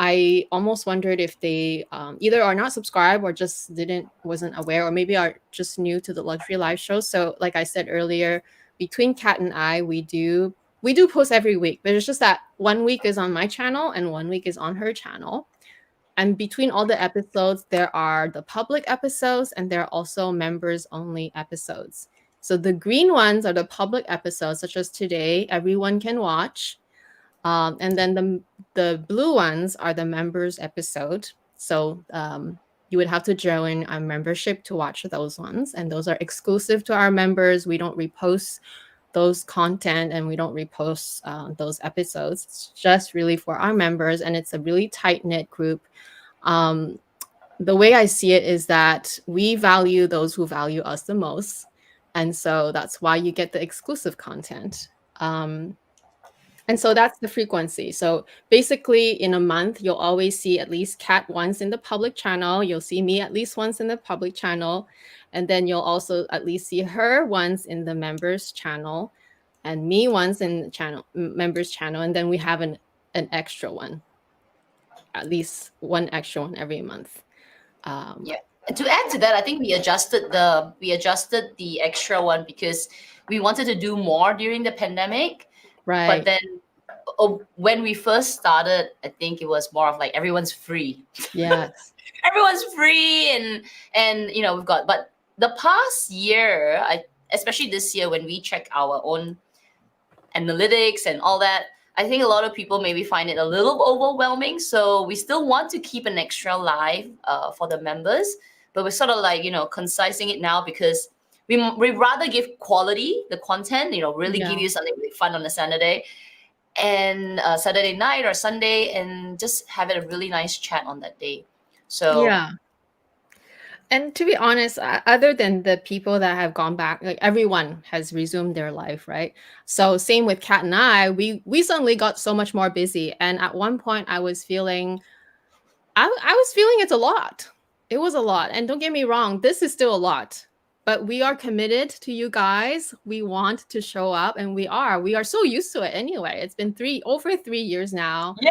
I almost wondered if they either are not subscribed or just wasn't aware, or maybe are just new to the luxury live show. So like I said earlier, between Kat and I, we do post every week, but it's just that 1 week is on my channel and 1 week is on her channel. And between all the episodes, there are the public episodes and there are also members only episodes. So the green ones are the public episodes, such as today, everyone can watch. And then the blue ones are the members episode. So you would have to join our membership to watch those ones. And those are exclusive to our members. We don't repost those content and we don't repost those episodes. It's just really for our members, and it's a really tight-knit group. The way I see it is that we value those who value us the most. And so that's why you get the exclusive content. And so that's the frequency. So basically in a month, you'll always see at least Kat once in the public channel. You'll see me at least once in the public channel. And then you'll also at least see her once in the members channel and me once in the channel, members channel. And then we have an extra one, at least one extra one every month. Yeah. And to add to that, I think we adjusted the extra one because we wanted to do more during the pandemic. Right. But then when we first started, I think it was more of like everyone's free. Yes. Everyone's free, and you know, we've got, but the past year, especially this year when we check our own analytics and all that, I think a lot of people maybe find it a little overwhelming. So we still want to keep an extra live for the members, but we're sort of like, you know, concising it now because we rather give quality, the content, you know, really give you something really fun on a Saturday and Saturday night or Sunday, and just have it a really nice chat on that day. So yeah. And to be honest, other than the people that have gone back, like everyone has resumed their life, right? So same with Kat and I, we suddenly got so much more busy. And at one point I was feeling, I was feeling it's a lot. It was a lot. And don't get me wrong, this is still a lot. But we are committed to you guys. We want to show up, and we are so used to it anyway. It's been over 3 years now. Yeah,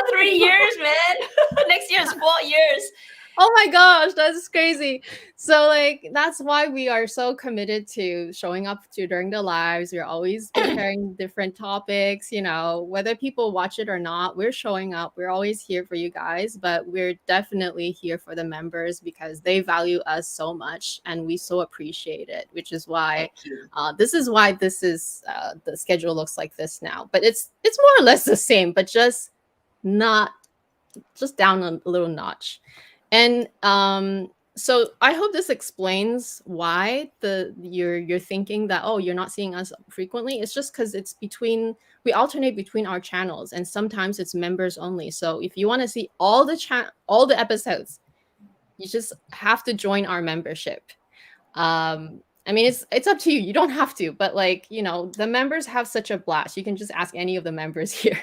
3 years, man. Next year is 4 years. Oh my gosh, that's crazy. So like that's why we are so committed to showing up during the lives. We're always preparing different topics, you know, whether people watch it or not, we're showing up. We're always here for you guys, but we're definitely here for the members because they value us so much and we so appreciate it, which is why this is the schedule looks like this now. But it's more or less the same, but just down a little notch. And so I hope this explains why you're thinking that, oh, you're not seeing us frequently. It's just because we alternate between our channels, and sometimes it's members only. So if you want to see all the episodes, you just have to join our membership. I mean, it's up to you. You don't have to, but like, you know, the members have such a blast. You can just ask any of the members here.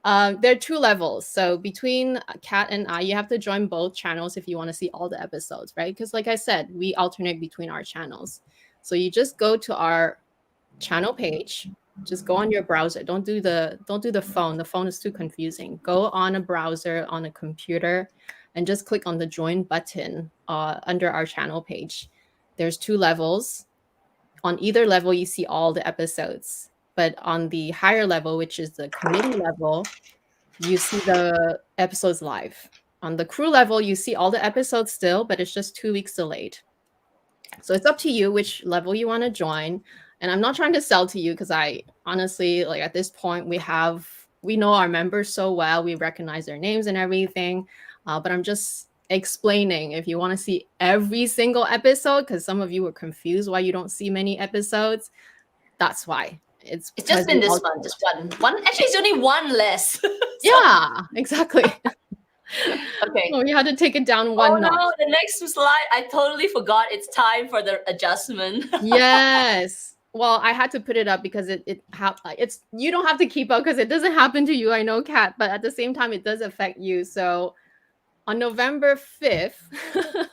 There are 2 levels. So between Kat and I, you have to join both channels if you want to see all the episodes, right? Because like I said, we alternate between our channels. So you just go to our channel page, just go on your browser. Don't do the phone. The phone is too confusing. Go on a browser, on a computer, and just click on the join button under our channel page. There's 2 levels. On either level, you see all the episodes. But on the higher level, which is the committee level, you see the episodes live. On the crew level, you see all the episodes still, but it's just 2 weeks delayed. So it's up to you which level you want to join. And I'm not trying to sell to you because I honestly, like at this point, we know our members so well. We recognize their names and everything. But I'm just explaining, if you want to see every single episode, because some of you were confused why you don't see many episodes, that's why. it's It's just because been we this all month, just one. Actually, it's only one less. yeah, exactly. Okay. So we had to take it down Oh one no, notch. the next slide. I totally forgot. It's time for the adjustment. Yes. Well, I had to put it up because it's you don't have to keep up because it doesn't happen to you. I know, Kat, but at the same time, it does affect you. So on November 5th,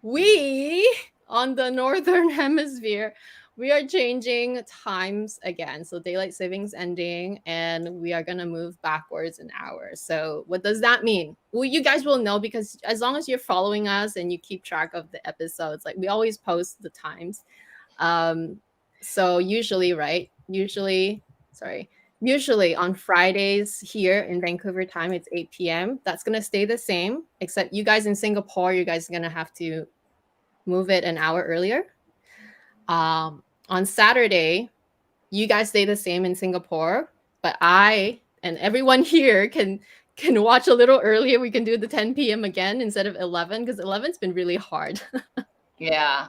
we on the northern hemisphere, we are changing times again. So daylight savings ending, and we are gonna move backwards an hour. So what does that mean? Well, you guys will know because as long as you're following us and you keep track of the episodes, like we always post the times. So usually, right? Usually on Fridays here in Vancouver time, it's 8 p.m. That's gonna stay the same, except you guys in Singapore, you guys are gonna have to move it an hour earlier. On Saturday, you guys stay the same in Singapore, but I and everyone here can watch a little earlier. We can do the 10 p.m. again instead of 11 because 11's been really hard. Yeah.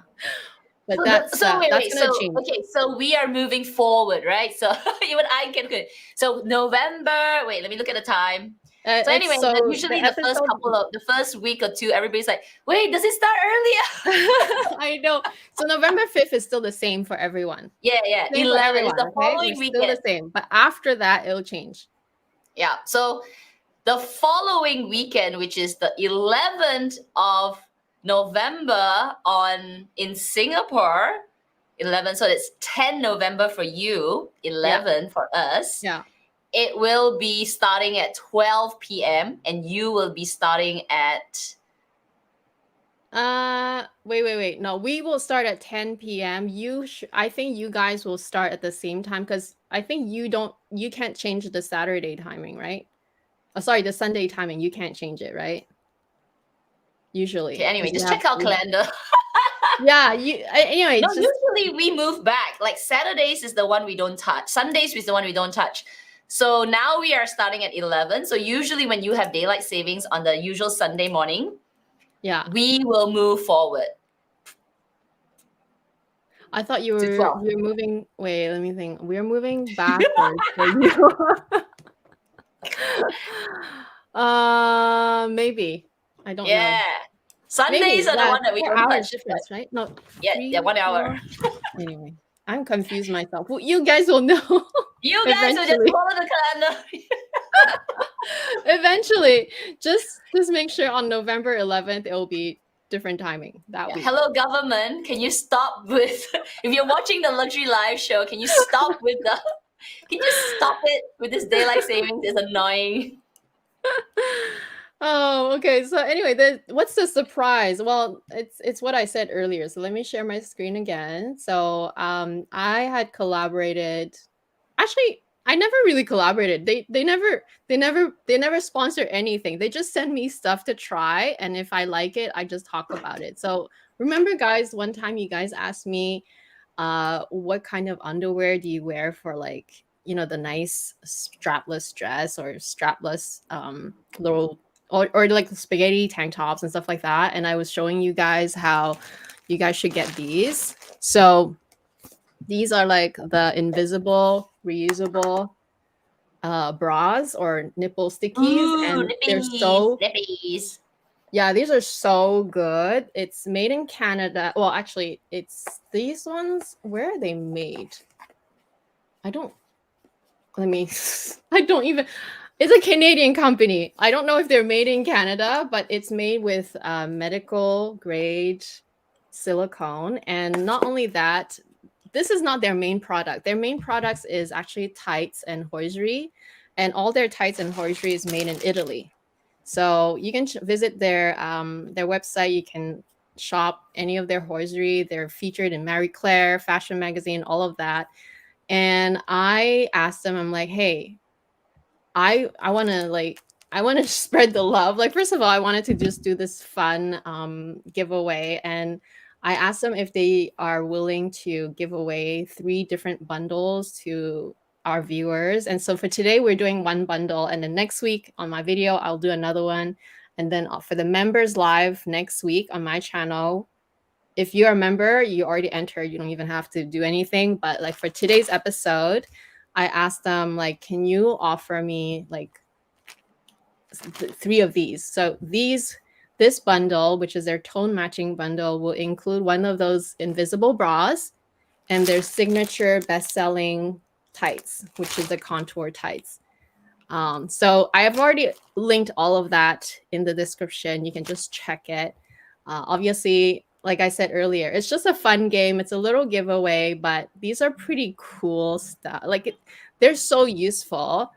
But So wait, that's wait. gonna So change. okay, so we are moving forward, right? So even I can good. So November. Wait, let me look at the time. So It's anyway, so usually the the first episode. the first week or two, everybody's like, "Wait, does it start earlier?" I know. So November 5th is still the same for everyone. Yeah, yeah. Same for 11 is everyone, the okay? We're following still the weekend. same. But after that, it'll change. Yeah. So the following weekend, which is the 11th of November in Singapore, 11. So it's 10 November for you, 11 for us. Yeah. It will be starting at 12 p.m. and you will be starting at Wait. No, we will start at 10 p.m. I think you guys will start at the same time because I think you can't change the Saturday timing, right? Oh, sorry, the Sunday timing. You can't change it, right? Usually. okay, anyway, 'Cause just check our calendar. Yeah, anyway, No, just usually we move back. Like Saturdays is the one we don't touch. Sundays is the one we don't touch. So now we are starting at 11. So usually when you have daylight savings on the usual Sunday morning, yeah. we will move forward. I thought you to were 12. you're moving. Wait, let me think. We're moving backwards for you. Maybe. I don't know. Yeah. Sundays Maybe, are the yeah, one that we don't 4 hours touch. difference, right? No, Yeah, 3, 1 hour. 4. Anyway, I'm confused myself. Well, you guys will know You guys will just eventually. follow the calendar. Eventually, just make sure on November 11th it will be different timing that week. Hello, government. Can you stop with if you're watching the luxury live show? Can you stop with the? Can you stop it with this daylight savings? It's annoying. Oh, okay. So anyway, what's the surprise? Well, it's what I said earlier. So let me share my screen again. So I had collaborated. Actually, I never really collaborated. They never sponsor anything. They just send me stuff to try, and if I like it, I just talk about it. So remember, guys, one time you guys asked me, what kind of underwear do you wear for like the nice strapless dress or strapless little or like spaghetti tank tops and stuff like that, and I was showing you guys how you guys should get these. So these are like the invisible reusable bras or nipple stickies. Ooh, And they're nippies, so nippies. yeah, these are so good. It's made in Canada. Well, actually, it's these ones. Where are they made? I don't let me I don't even it's a Canadian company. I don't know if they're made in Canada, but it's made with medical grade silicone. And not only that, this is not their main product. Their main products is actually tights and hosiery, and all their tights and hosiery is made in Italy. So you can visit their website. You can shop any of their hosiery. They're featured in Marie Claire, Fashion Magazine, all of that. And I asked them, I'm like, hey, I want to spread the love. Like, first of all, I wanted to just do this fun giveaway, and I asked them if they are willing to give away 3 different bundles to our viewers. And so for today, we're doing 1 bundle, and then next week on my video, I'll do another one. And then for the members live next week on my channel, if you're a member, you already entered. You don't even have to do anything. But like for today's episode, I asked them like, can you offer me like 3 of these? So this bundle, which is their tone matching bundle, will include one of those invisible bras and their signature best-selling tights, which is the contour tights. So I have already linked all of that in the description. You can just check it. Obviously, like I said earlier, it's just a fun game. It's a little giveaway, but these are pretty cool stuff. Like they're so useful.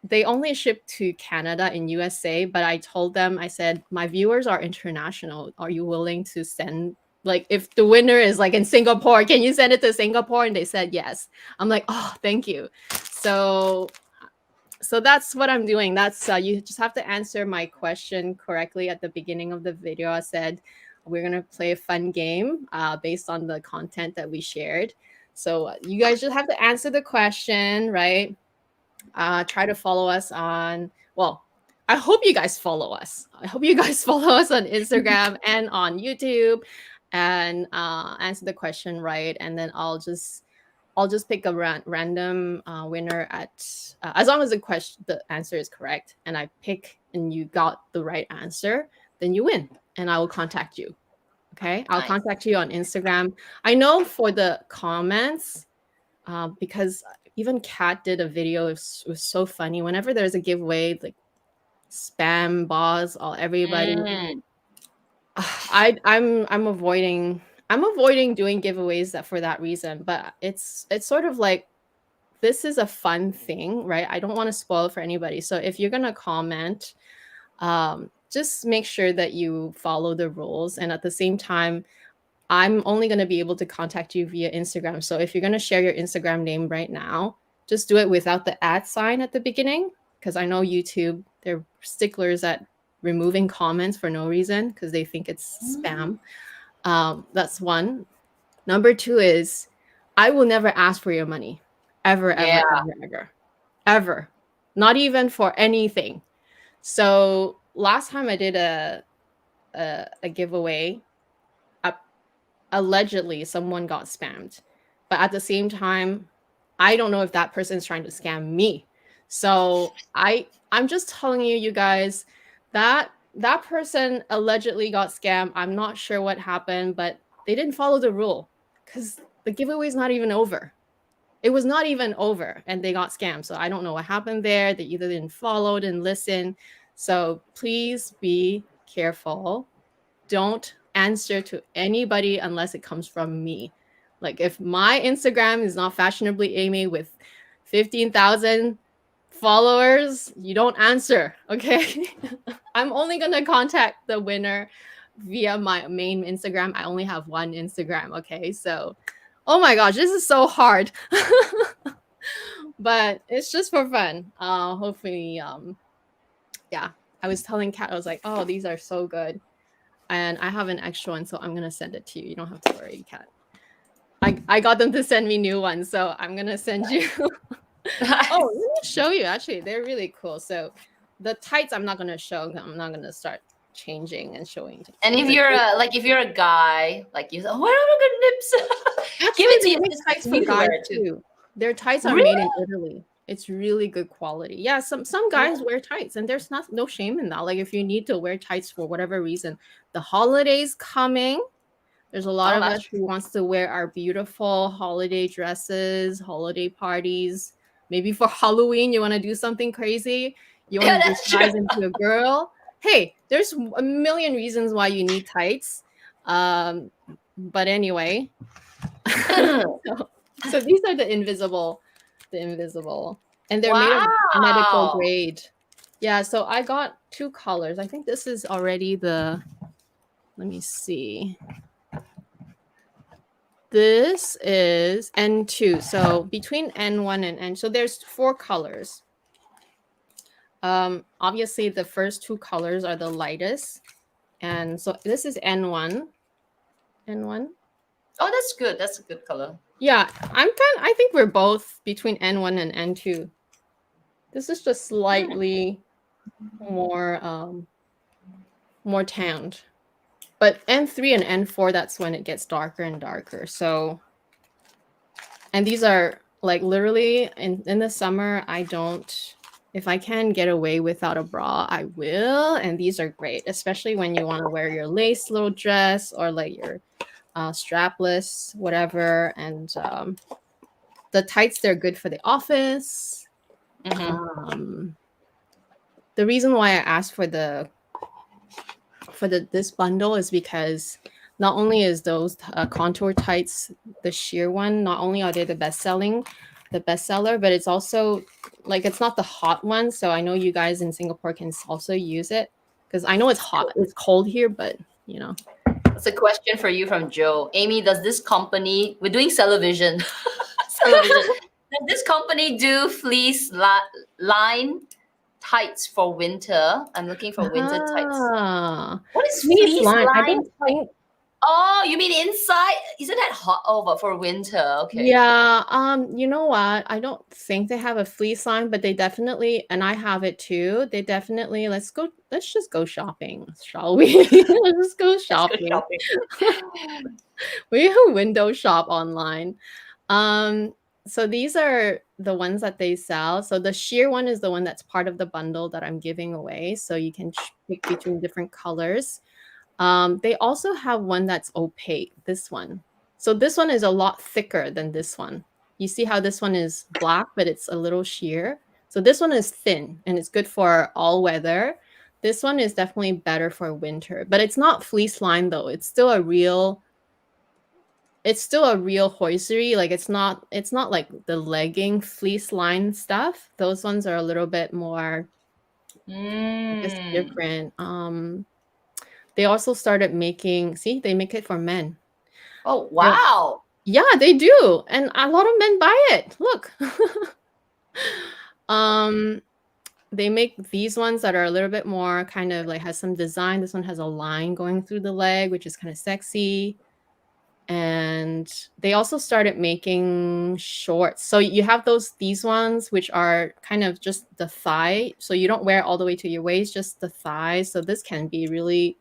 They only ship to Canada and USA, but I told them, I said, my viewers are international. Are you willing to send, like, if the winner is like in Singapore, can you send it to Singapore? And they said yes. I'm like, oh, thank you. So that's what I'm doing. That's you just have to answer my question correctly at the beginning of the video. I said we're gonna play a fun game based on the content that we shared. So you guys just have to answer the question, right? Try to follow us on, well, I hope you guys follow us. I hope you guys follow us on Instagram and on YouTube and answer the question right. And then I'll just pick a random winner at as long as the answer is correct and I pick and you got the right answer, then you win and I will contact you. Okay, I'll contact you on Instagram. I know for the comments, because even Kat did a video. It was so funny. Whenever there's a giveaway, like spam boss, all everybody. I'm avoiding doing giveaways for that reason. But it's sort of like this is a fun thing, right? I don't want to spoil it for anybody. So if you're gonna comment, just make sure that you follow the rules, and at the same time, I'm only going to be able to contact you via Instagram. So if you're going to share your Instagram name right now, just do it without the @ sign at the beginning, because I know YouTube, they're sticklers at removing comments for no reason because they think it's spam. That's one. Number 2 is I will never ask for your money. Ever, ever. Not even for anything. So last time I did a giveaway, allegedly someone got spammed, but at the same time, I don't know if that person's trying to scam me. So I'm just telling you guys that that person allegedly got scammed. I'm not sure what happened, but they didn't follow the rule because the giveaway is not even over. It was not even over and they got scammed. So I don't know what happened there. They either didn't follow, didn't listen. So please be careful. Don't answer to anybody unless it comes from me. Like if my Instagram is not Fashionably Amy with 15,000 followers, you don't answer, okay? I'm only gonna contact the winner via my main Instagram. I only have one Instagram, okay? So, oh my gosh, this is so hard. But it's just for fun. Hopefully, yeah. I was telling Kat, I was like, oh, these are so good. And I have an extra one, so I'm gonna send it to you. You don't have to worry, Kat. I got them to send me new ones, so I'm gonna send you. Oh, let me show you. Actually, they're really cool. So the tights I'm not gonna show. I'm not gonna start changing and showing. And if you're a guy, like you say, oh, what are good nips? Give it to you. Tights for guys too. Their tights are made in Italy. It's really good quality. Yeah, some guys wear tights, and there's no shame in that. Like if you need to wear tights for whatever reason, the holidays coming. There's a lot of us who wants to wear our beautiful holiday dresses, holiday parties. Maybe for Halloween, you want to do something crazy. You want to disguise into a girl. Hey, there's a million reasons why you need tights. But anyway, so these are the invisible, and they're made of medical grade. Yeah, so I got 2 colors. I think this is already the, let me see. This is N2. So between N1 and N, so there's 4 colors. Obviously the first 2 colors are the lightest. And so this is N1. N1. Oh, that's good. That's a good color. Yeah, I think we're both between N1 and N2. This is just slightly more tanned. But N3 and N4, that's when it gets darker and darker. So, and these are like literally in the summer, I don't, if I can get away without a bra, I will. And these are great, especially when you want to wear your lace little dress or like your strapless, whatever. And the tights, they're good for the office. Mm-hmm. The reason why I asked for this bundle is because not only is those contour tights, the sheer one, not only are they the bestseller, but it's also like it's not the hot one. So I know you guys in Singapore can also use it because I know it's hot, it's cold here, but you know. That's a question for you from Joe. Amy, does this company, we're doing television. Television. Does this company do fleece line tights for winter? I'm looking for winter tights. What is fleece line? I don't think. Oh, you mean inside? Isn't that hot? Oh, but for winter, okay. Yeah, you know what? I don't think they have a fleece line, but they definitely, and I have it too. They definitely, let's just go shopping, shall we? Let's just go shopping. Let's go shopping. We window shop online. So these are the ones that they sell. So the sheer one is the one that's part of the bundle that I'm giving away. So you can pick between different colors. They also have one that's opaque, this one. So this one is a lot thicker than this one. You see how this one is black, but it's a little sheer. So this one is thin and it's good for all weather. This one is definitely better for winter, but it's not fleece lined though. It's still a real hoisery. Like it's not like the legging fleece line stuff. Those ones are a little bit more just different. They also started making, see, they make it for men. Oh, wow. Yeah, they do. And a lot of men buy it. Look. They make these ones that are a little bit more kind of like has some design. This one has a line going through the leg, which is kind of sexy. And they also started making shorts. So you have these ones, which are kind of just the thigh. So you don't wear it all the way to your waist, just the thigh. So this can be really,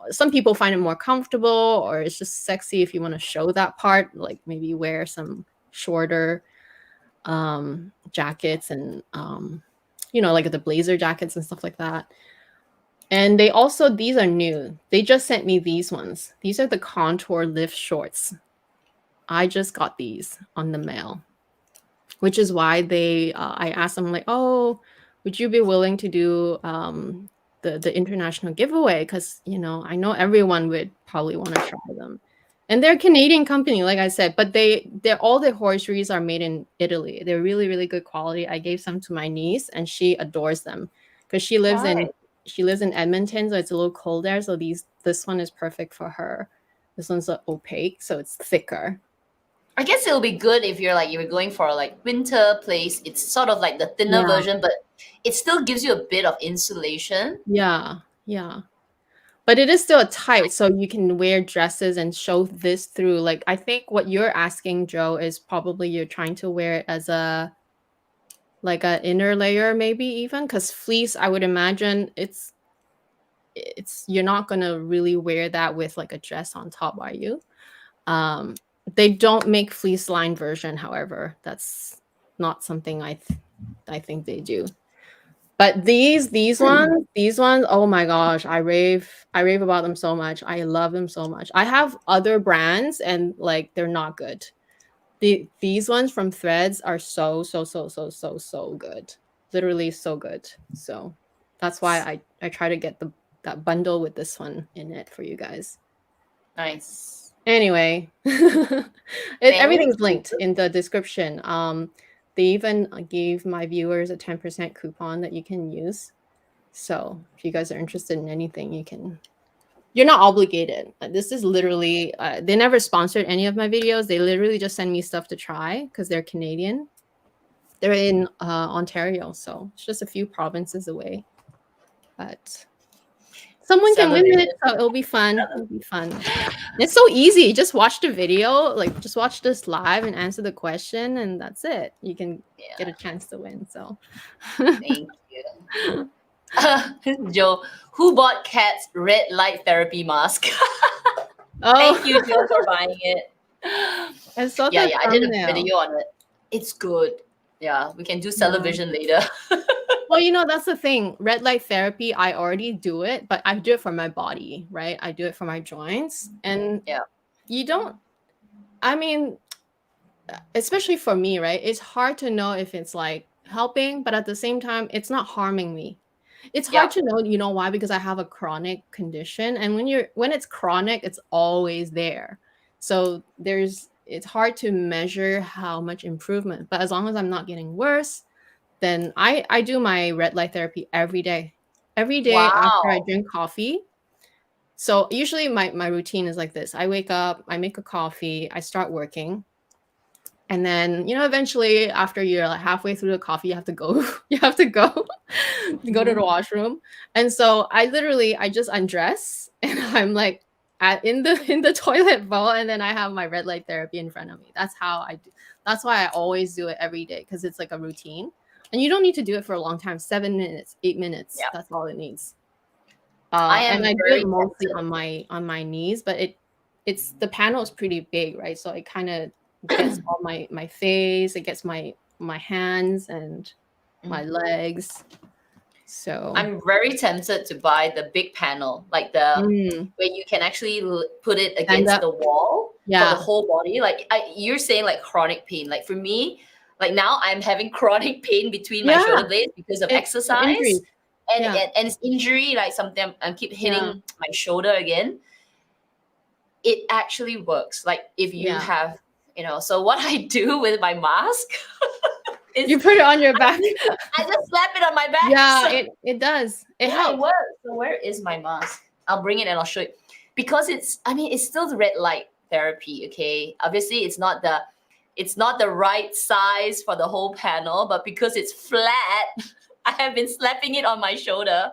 some people find it more comfortable, or it's just sexy if you want to show that part, like maybe wear some shorter jackets and like the blazer jackets and stuff like that. And they also, these are new. They just sent me these ones. These are the contour lift shorts. I just got these on the mail, which is why I asked them like, oh, would you be willing to do the international giveaway? Because I know everyone would probably want to try them. And they're a Canadian company, like I said, but they're all the hosieries are made in Italy. They're really, really good quality. I gave some to my niece and she adores them because she lives in Edmonton, so it's a little cold there. So this one is perfect for her. This one's opaque, so it's thicker. I guess it'll be good if you're going for like winter place. It's sort of like the thinner version, but it still gives you a bit of insulation. Yeah. But it is still a tight, so you can wear dresses and show this through. Like I think what you're asking, Joe, is probably you're trying to wear it as like an inner layer, maybe even, because fleece, I would imagine it's you're not gonna really wear that with like a dress on top, are you? They don't make fleece line version, however. That's not something I think they do. But these ones, oh my gosh, I rave about them so much. I love them so much. I have other brands and like they're not good. These ones from Threads are so good. Literally so good. So that's why I try to get that bundle with this one in it for you guys. Nice. Anyway, everything's linked in the description. They even gave my viewers a 10% coupon that you can use. So if you guys are interested in anything, you're not obligated. This is literally, they never sponsored any of my videos. They literally just send me stuff to try because they're Canadian. They're in Ontario, so it's just a few provinces away. But someone can win it, so it'll be fun. It'll be fun. It's so easy. Just watch the video, like just watch this live and answer the question, and that's it. You can get a chance to win. So thank you. Joe, who bought Kat's red light therapy mask? Oh, Thank you, Joe, for buying it. I saw Yeah, the yeah, I did a thumbnail. video on it. It's good. Yeah, we can do Yeah. television later. Well, that's the thing. Red light therapy, I already do it, but I do it for my body, right? I do it for my joints. And Yeah. you don't, I mean, especially for me, right? It's hard to know if it's like helping, but at the same time, it's not harming me. It's hard Yeah. to know, why? Because I have a chronic condition. And when it's chronic, it's always there. So it's hard to measure how much improvement. But as long as I'm not getting worse, then I do my red light therapy every day. Every day after I Wow. drink coffee. So usually my routine is like this. I wake up, I make a coffee, I start working. And then, eventually after you're like halfway through the coffee, you have to go, you have to go, go to the Mhm. washroom. And so I just undress and I'm like in the toilet bowl, and then I have my red light therapy in front of me. That's how I do. That's why I always do it every day, because it's like a routine. And you don't need to do it for a long time, 7 minutes, 8 minutes. Yeah. That's all it needs. I And am I do it very mostly tempted. on my knees, but the panel is pretty big, right? So it kind of gets all my face, it gets my hands and my Mm. legs. So I'm very tempted to buy the big panel, like the mm, where you can actually put it stand against up. the wall for the Yeah. whole body. Like you're saying, like chronic pain. Like for me, like now I'm having chronic pain between my Yeah. shoulder blades because of It's for exercise, injuries. and Yeah. and it's injury. Like something I keep Yeah. hitting my shoulder again. It actually works. Like if you Yeah. have, So what I do with my mask is You put it on your back. I just slap it on my back. Yeah, So it does. It yeah, it helps. works. So where is my mask? I'll bring it and I'll show you. Because it's still the red light therapy, okay? Obviously it's not the right size for the whole panel, but because it's flat, I have been slapping it on my shoulder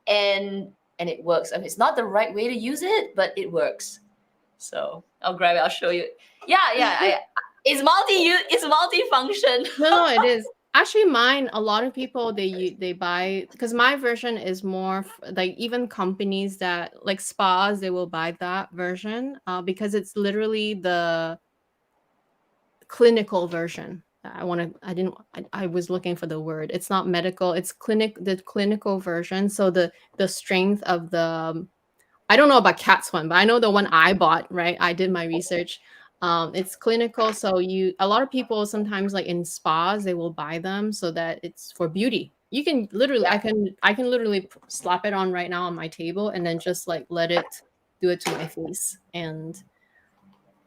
and it works. I mean, it's not the right way to use it, but it works. So I'll grab it, I'll show you. Yeah, yeah. It's multi-function. No, it is. Actually, mine, a lot of people they buy, because my version is more like, even companies that like spas, they will buy that version because it's literally the clinical version. I didn't I was looking for the word. It's not medical, it's the clinical version. So the strength of the I don't know about Cat's one, but I know the one I bought, right? I did my research. It's clinical, so a lot of people sometimes, like in spas, they will buy them so that it's for beauty. You can literally, Yeah. I can literally slap it on right now on my table and then just like let it do it to my face. And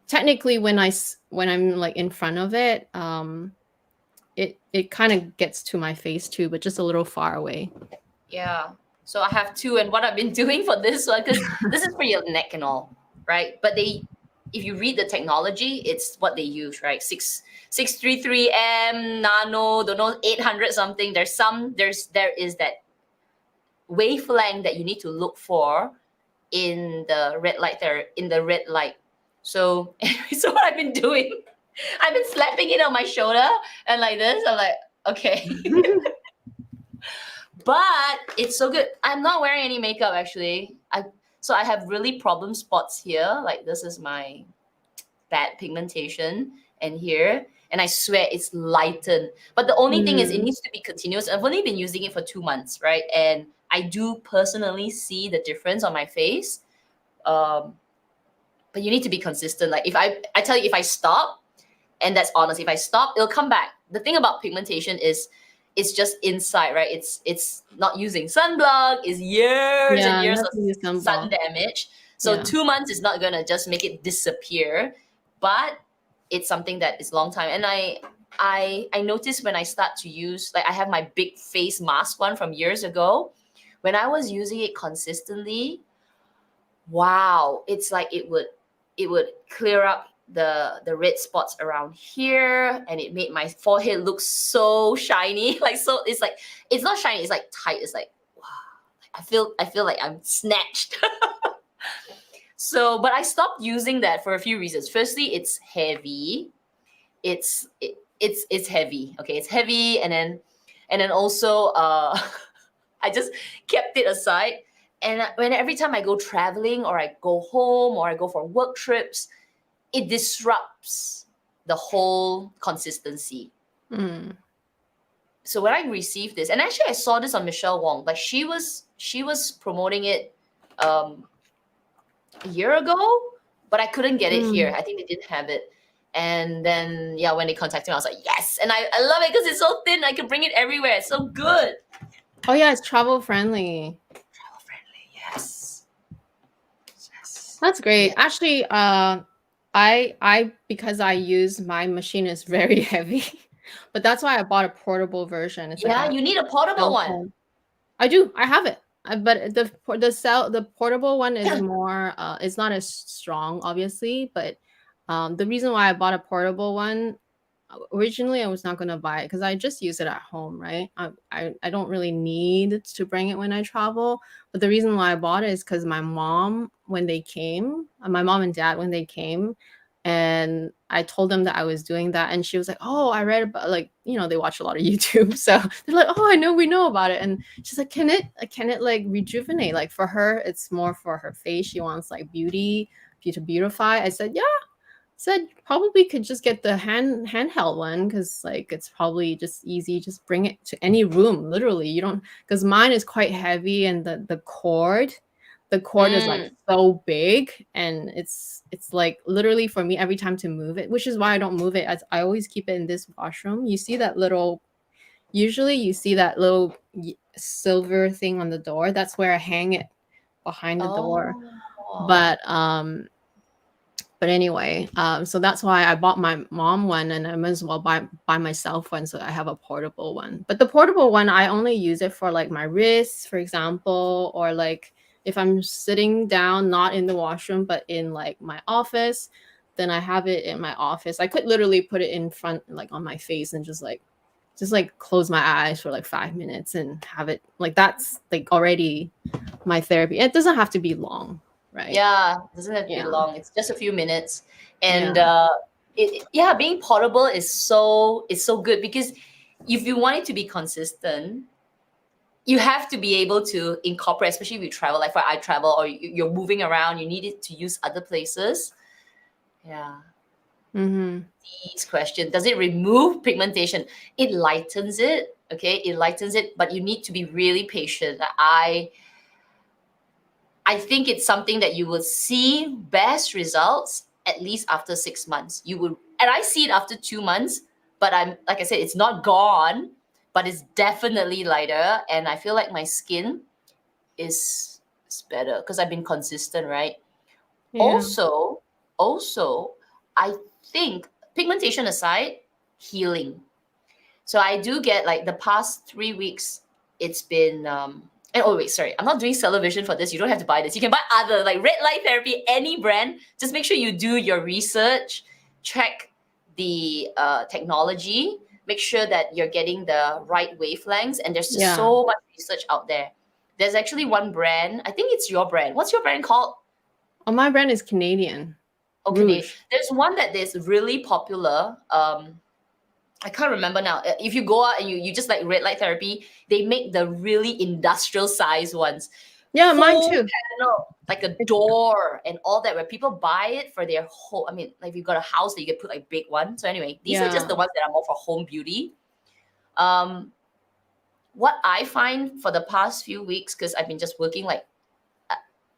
technically, when I'm like in front of it, it kind of gets to my face too, but just a little far away. Yeah. So I have two, and what I've been doing for this one, because this is for your neck and all, right? But if you read the technology, it's what they use, right? 633M nano, don't know, 800 something. There is that wavelength that you need to look for in the red light there, in the red light. So anyway, so what I've been doing, I've been slapping it on my shoulder and like this. I'm like, okay. But it's so good. I'm not wearing any makeup actually. I have really problem spots here. Like this is my bad pigmentation, and here, and I swear it's lightened. But the only thing is it Mm, needs to be continuous. I've only been using it for 2 months, right? And I do personally see the difference on my face. Um, but you need to be consistent. Like if I tell you, if I stop, and that's honest, if I stop, it'll come back. The thing about pigmentation is it's just inside, right? It's not using sunblock, it's years and yeah, you years have of to use sun sunblock. damage. So Yeah. 2 months is not gonna just make it disappear, but it's something that is long time. And I noticed when I start to use, like I have my big face mask one from years ago. When I was using it consistently, wow, it's like it would clear up the red spots around here, and it made my forehead look so shiny. Like, so it's not shiny, it's like tight. It's like, wow, I feel like I'm snatched. So but I stopped using that for a few reasons. Firstly, it's heavy. It's heavy. Okay, it's heavy. And then also I just kept it aside. And when every time I go traveling or I go home or I go for work trips, it disrupts the whole consistency. Mm. So when I received this, and actually I saw this on Michelle Wong, like she was promoting it a year ago, but I couldn't get it here. I think they didn't have it. And then yeah, when they contacted me, I was like, yes. And I love it because it's so thin. I can bring it everywhere. It's so good. Oh yeah, it's travel friendly. Travel friendly, yes. Yes. That's great. Yeah. Actually, I because I use my machine is very heavy, but that's why I bought a portable version. It's like Yeah, a you need a portable cell one. phone. I do. I have it. But the portable one is more it's not as strong obviously, but the reason why I bought a portable one originally I was not going to buy it because I just use it at home, right? I don't really need to bring it when I travel, but the reason why I bought it is because my mom when they came, my mom and dad when they came, and I told them that I was doing that, and she was like, oh, I read about, like, you know, they watch a lot of YouTube, so they're like, oh, I know, we know about it. And she's like, can it like rejuvenate? Like for her it's more for her face, she wants like to beautify. I said, yeah. Said probably could just get the handheld one because like it's probably just easy. Just bring it to any room. Literally, you don't, because mine is quite heavy and the cord is like so big, and it's like literally for me every time to move it, which is why I don't move it. As I always keep it in this washroom. You see that little, usually you see that little silver thing on the door. That's where I hang it behind the door. But anyway, so that's why I bought my mom one, and I might as well buy myself one so I have a portable one. But the portable one, I only use it for like my wrists, for example, or like if I'm sitting down, not in the washroom, but in like my office, then I have it in my office. I could literally put it in front, like on my face, and just like close my eyes for like 5 minutes and have it like that's like already my therapy. It doesn't have to be long. Right. Yeah, doesn't have to be Yeah. long. It's just a few minutes, and Yeah. being portable is so good because if you want it to be consistent, you have to be able to incorporate, especially if you travel. Like for I travel or you're moving around, you need it to use other places. Yeah. These questions: does it remove pigmentation? It lightens it. Okay, it lightens it, but you need to be really patient. I think it's something that you will see best results at least after 6 months. You will, and I see it after 2 months, but I'm like I said, it's not gone, but it's definitely lighter, and I feel like my skin is better because I've been consistent, right? Yeah. Also, I think pigmentation aside, healing. So I do get like the past 3 weeks, it's been and oh wait, sorry, I'm not doing television for this. You don't have to buy this. You can buy other like red light therapy, any brand. Just make sure you do your research, check the technology, make sure that you're getting the right wavelengths. And there's just so much research out there. There's actually one brand. I think it's your brand. What's your brand called? Oh, my brand is Canadian. Okay, Rouge. there's one that is really popular. I can't remember now. If you go out and you just like red light therapy, they make the really industrial size ones. Yeah, mine Full too. panel, like a door and all that, where people buy it for their whole. I mean, like if you've got a house that you can put like big one. So anyway, these are just the ones that are more for home beauty. What I find for the past few weeks, because I've been just working like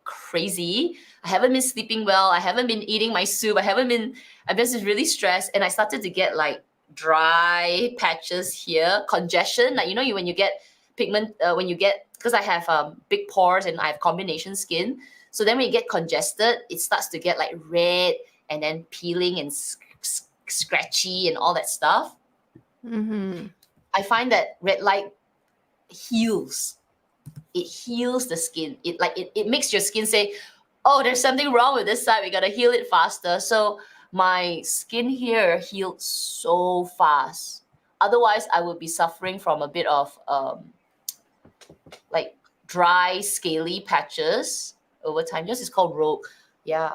crazy. I haven't been sleeping well. I haven't been eating my soup. I've been just really stressed, and I started to get like dry patches here, congestion. Like you when you get pigment, when you get, because I have big pores and I have combination skin. So then when you get congested, it starts to get like red and then peeling and scratchy and all that stuff. I find that red light heals. It heals the skin. It makes your skin say, oh, there's something wrong with this side. We gotta heal it faster. So my skin here healed so fast. Otherwise, I would be suffering from a bit of like dry, scaly patches over time. This is called Rogue. Yeah.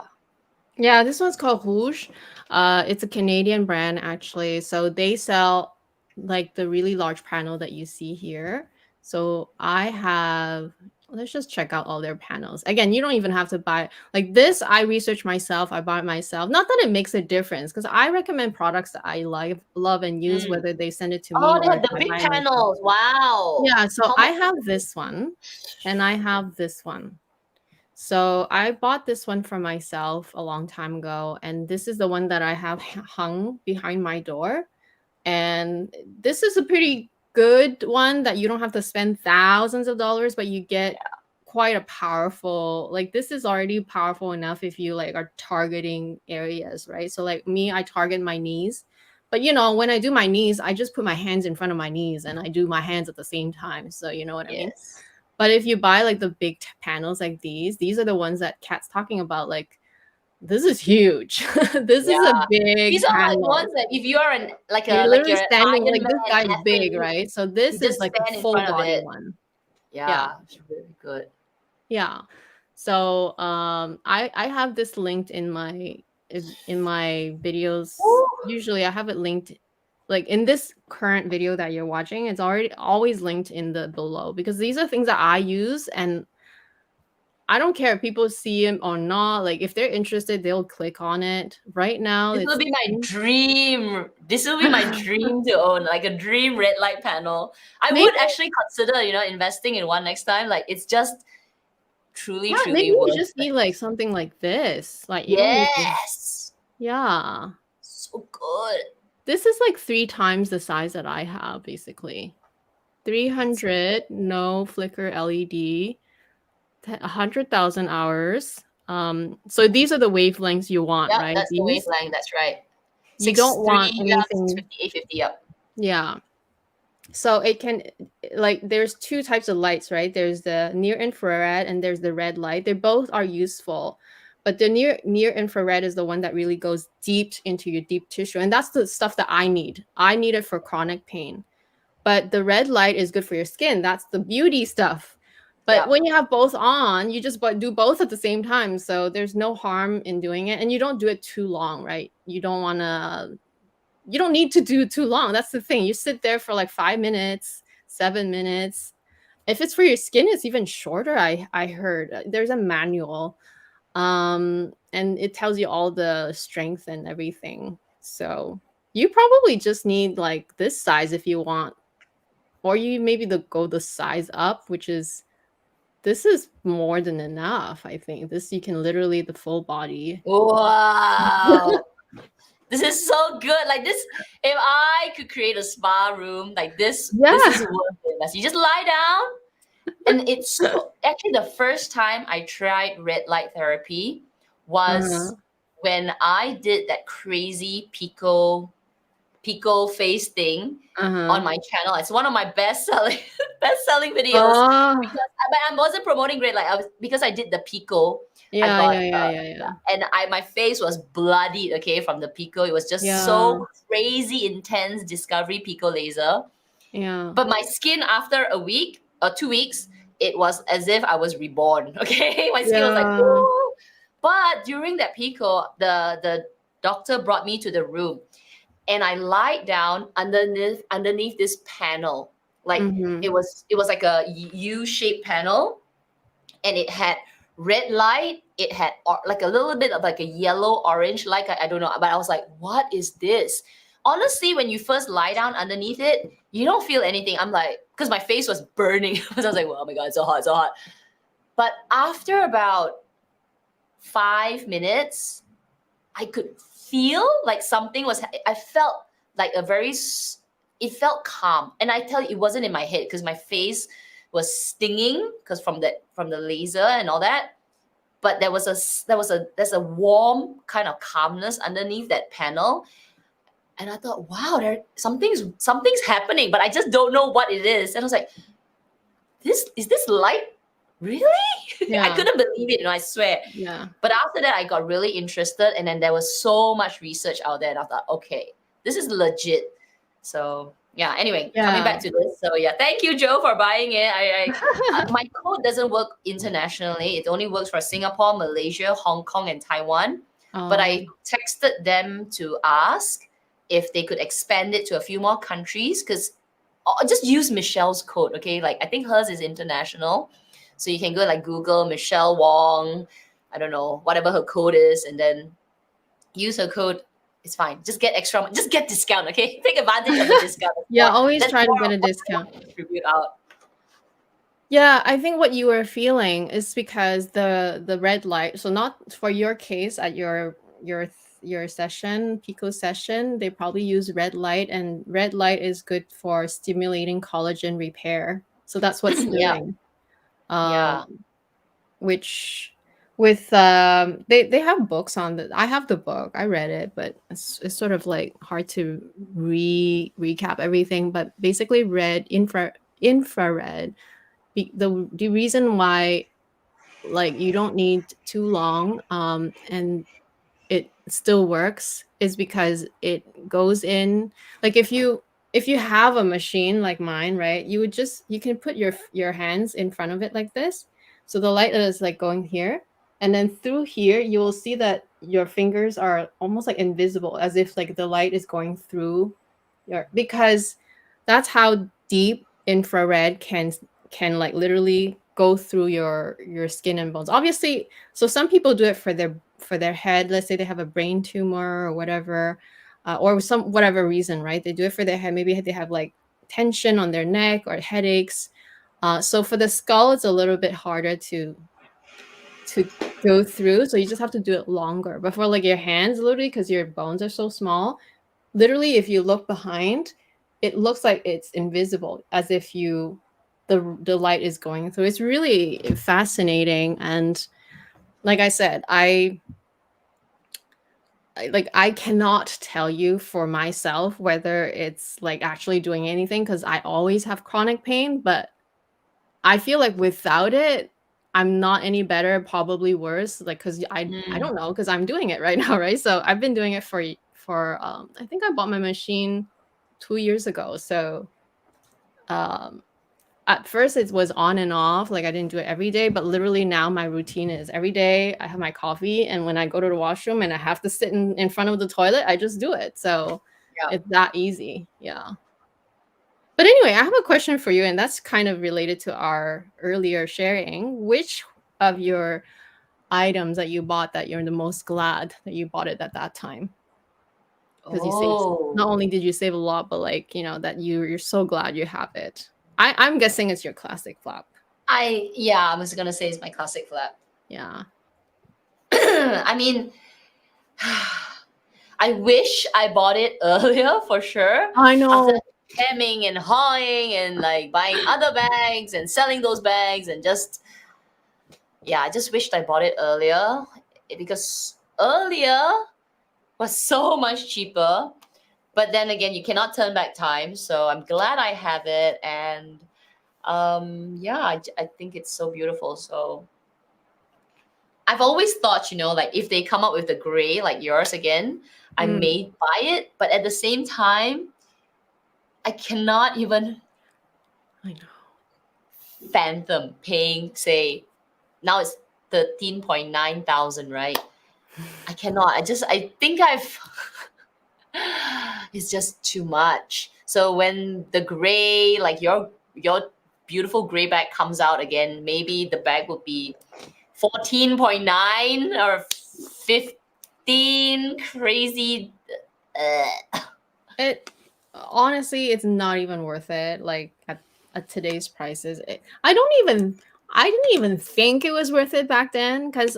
Yeah, this one's called Rouge. It's a Canadian brand actually. So they sell like the really large panel that you see here. So I have, let's just check out all their panels. Again, you don't even have to buy like this. I research myself. I buy it myself. Not that it makes a difference because I recommend products that I like, love, and use, Mm. whether they send it to me Oh, they or have if the I big buy it myself. panels. Wow. Yeah. So How I much? have this one and I have this one. So I bought this one for myself a long time ago. And this is the one that I have hung behind my door. And this is a pretty good one that you don't have to spend thousands of dollars, but you get quite a powerful, like this is already powerful enough if you like are targeting areas, right? So like me, I target my knees. But you know, when I do my knees, I just put my hands in front of my knees and I do my hands at the same time. So you know what I mean? Yes. But if you buy like the big panels like these are the ones that Kat's talking about. Like this is huge. This is a Yeah. These big are like panel. ones that if you are an You're like literally you're an standing Iron like this Man guy's big, athlete, right? So you this is just like a stand in full front of body it. one. Yeah. Yeah, it's really good. Yeah. So I have this linked in my videos. Woo. Usually I have it linked like in this current video that you're watching, it's already always linked in the below because these are things that I use and I don't care if people see them or not. Like if they're interested, they'll click on it. Right now, This will it's be my dream. This will be my dream to own, like a dream red light panel. I maybe would actually consider, investing in one next time. Like it's just truly, yeah, maybe truly you worth just it. need like something like this. Like you don't need to. Yes. Yeah, So good. this is like 3 times the size that I have, basically. That's 300 no flicker LED, 100,000 hours. So these are the wavelengths you want, Yep, right? that's the These wavelength. That's right. you Six don't want three up, anything. 650, 850 up. Yeah. So it can like there's two types of lights, right? There's the near infrared and there's the red light. They both are useful. But the near infrared is the one that really goes deep into your deep tissue. And that's the stuff that I need. I need it for chronic pain. But the red light is good for your skin. That's the beauty stuff. But Yep. when you have both on, you just do both at the same time. So there's no harm in doing it. And you don't do it too long, right? You don't need to do too long. That's the thing. You sit there for like 5 minutes, 7 minutes. If it's for your skin, it's even shorter. I heard there's a manual, and it tells you all the strength and everything. So you probably just need like this size if you want, or you maybe go the size up, which is this is more than enough. I think this you can literally the full body. Wow. This is so good. Like this, if I could create a spa room like this, this Yeah. is worth it. You just lie down, and it's so, actually the first time I tried red light therapy was when I did that crazy pico face thing on my channel. It's one of my best selling videos Oh, because I wasn't promoting red light. Because I did the pico. I yeah, got yeah. and my face was bloodied, okay, from the pico. It was just Yeah, so crazy intense discovery pico laser. yeah. But my skin after a week or 2 weeks, it was as if I was reborn. Okay, my skin was like, Yeah. woo. But during that pico, the doctor brought me to the room, and I lied down underneath this panel. Like Mhm. it was like a U-shaped panel, and it had red light. It had like a little bit of like a yellow orange light. I don't know, but I was like, what is this? Honestly, when you first lie down underneath it, you don't feel anything. I'm like, because my face was burning. I was like, well, oh my god, it's so hot, so hot. But after about 5 minutes, I could feel like something was. I felt like it felt calm, and I tell you, it wasn't in my head because my face was stinging because from the laser and all that. But there's a warm kind of calmness underneath that panel, and I thought, wow, something's happening, but I just don't know what it is. And I was like, this light really? I Yeah. couldn't believe it, I swear. Yeah. But after that, I got really interested, and then there was so much research out there, and I thought, okay, this is legit. So yeah. Anyway, coming Yeah. back to this. So yeah, thank you, Joe, for buying it. My code doesn't work internationally. It only works for Singapore, Malaysia, Hong Kong, and Taiwan. But I texted them to ask if they could expand it to a few more countries because just use Michelle's code, okay? Like I think hers is international, so you can go like Google Michelle Wong, I don't know whatever her code is, and then use her code. It's fine. Just get extra. Just get discount, okay? Take advantage of the discount. Yeah, always That's try to more get of a what I discount. want to contribute out. Yeah, I think what you were feeling is because the red light. So not for your case at your session, Pico session, they probably use red light, and red light is good for stimulating collagen repair. So that's what's Yeah, doing. yeah. Which with they have books on the I have the book. I read it, but it's sort of like hard to recap everything. But basically, infrared. The reason why like you don't need too long and it still works is because it goes in, like if you have a machine like mine, right, you can put your hands in front of it like this, so the light is like going here, and then through here you will see that your fingers are almost like invisible, as if like the light is going through your, because that's how deep infrared can like literally go through your skin and bones, obviously. So some people do it for their head. Let's say they have a brain tumor or whatever, or some whatever reason, right? They do it for their head. Maybe they have like tension on their neck or headaches. So for the skull, it's a little bit harder to go through. So you just have to do it longer. But for like your hands, literally, because your bones are so small, literally, if you look behind, it looks like it's invisible, as if the light is going through. It's really fascinating. And like I said, I cannot tell you for myself whether it's like actually doing anything, because I always have chronic pain, but I feel like without it, I'm not any better, probably worse. Like, because I Mm. don't know, because I'm doing it right now, right? So I've been doing it for I think I bought my machine 2 years ago. So um at first it was on and off, like I didn't do it every day, but literally now my routine is every day I have my coffee, and when I go to the washroom and I have to sit in front of the toilet, I just do it. So Yeah. it's that easy. Yeah. But anyway, I have a question for you, and that's kind of related to our earlier sharing. Which of your items that you bought that you're the most glad that you bought it at that time? Because you saved, not Oh, only did you save a lot, but like, that you're so glad you have it. I'm guessing it's your classic flap. I was gonna say it's my classic flap. Yeah. I mean, I wish I bought it earlier for sure. I After know. hemming and hawing and like buying other bags and selling those bags and just, yeah, I just wished I bought it earlier, because earlier was so much cheaper. But then again, you cannot turn back time. So I'm glad I have it. And yeah, I think it's so beautiful. So I've always thought, like if they come up with the gray like yours again, I Mm, may buy it. But at the same time, I cannot even I know. fathom paying, say, now it's 13,900, right? I cannot. I think I've, it's just too much. So when the gray, like your beautiful gray bag comes out again, maybe the bag would be 14.9 or 15. Crazy. Uh, It honestly, it's not even worth it. Like at today's prices, I didn't even think it was worth it back then. Because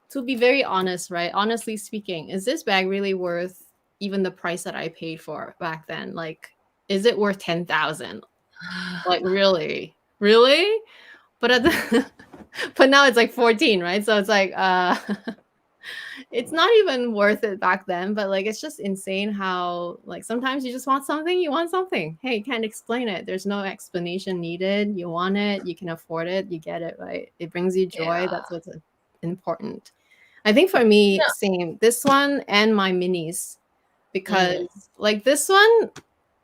to be very honest, right? Honestly speaking, is this bag really worth even the price that I paid for back then? Like, is it worth 10,000? Like, really, really? But at the but now it's like 14, right? So it's like it's not even worth it back then, but like it's just insane how like sometimes you just want something, you want something. Hey, you can't explain it. There's no explanation needed. You want it, you can afford it, you get it, right? It brings you joy. yeah. That's what's important. I think for me, same. This one and my minis, Mm. because like this one,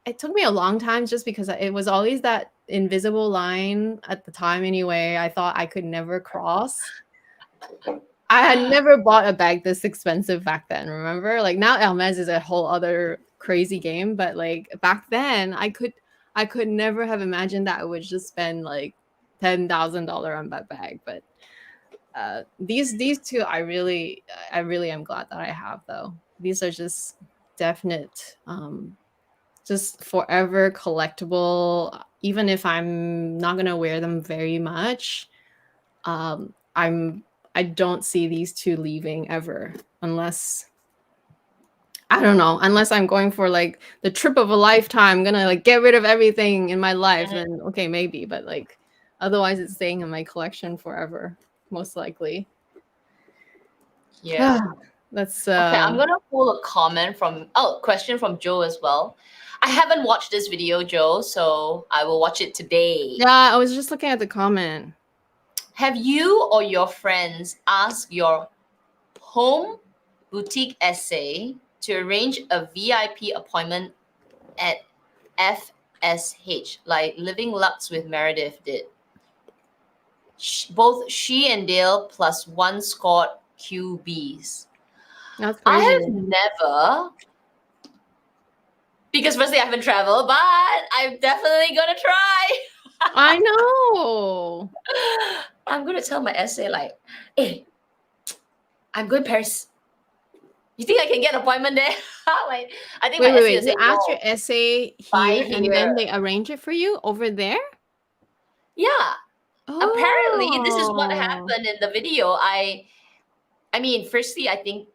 it took me a long time just because it was always that invisible line at the time anyway. I thought I could never cross. I had never bought a bag this expensive back then, remember? Like now Hermes is a whole other crazy game, but like back then I could never have imagined that I would just spend like $10,000 on that bag. But these two, I really am glad that I have though. These are just definite, just forever collectible. Even if I'm not gonna wear them very much, I don't see these two leaving ever, unless I don't know, unless I'm going for like the trip of a lifetime, I'm gonna like get rid of everything in my life, Mhm. then okay, maybe, but like otherwise it's staying in my collection forever, most likely. Yeah. That's Okay, I'm gonna pull a comment from question from Joe as well. I haven't watched this video, Joe, so I will watch it today. yeah, I was just looking at the comment. Have you or your friends asked your home boutique essay to arrange a VIP appointment at FSH, like Living Lux with Meredith did? Both she and Dale plus one scored QBs. That's I crazy. have never, because firstly I haven't traveled, but I'm definitely gonna try. I know. I'm gonna tell my essay like, hey, I'm going Paris. You think I can get an appointment there? Like, I think my essay Wait. will You say asked your no. essay Buy here and then here. they arrange it for you over there? Yeah. Apparently, this is what Oh, happened in the video. I mean, firstly, I think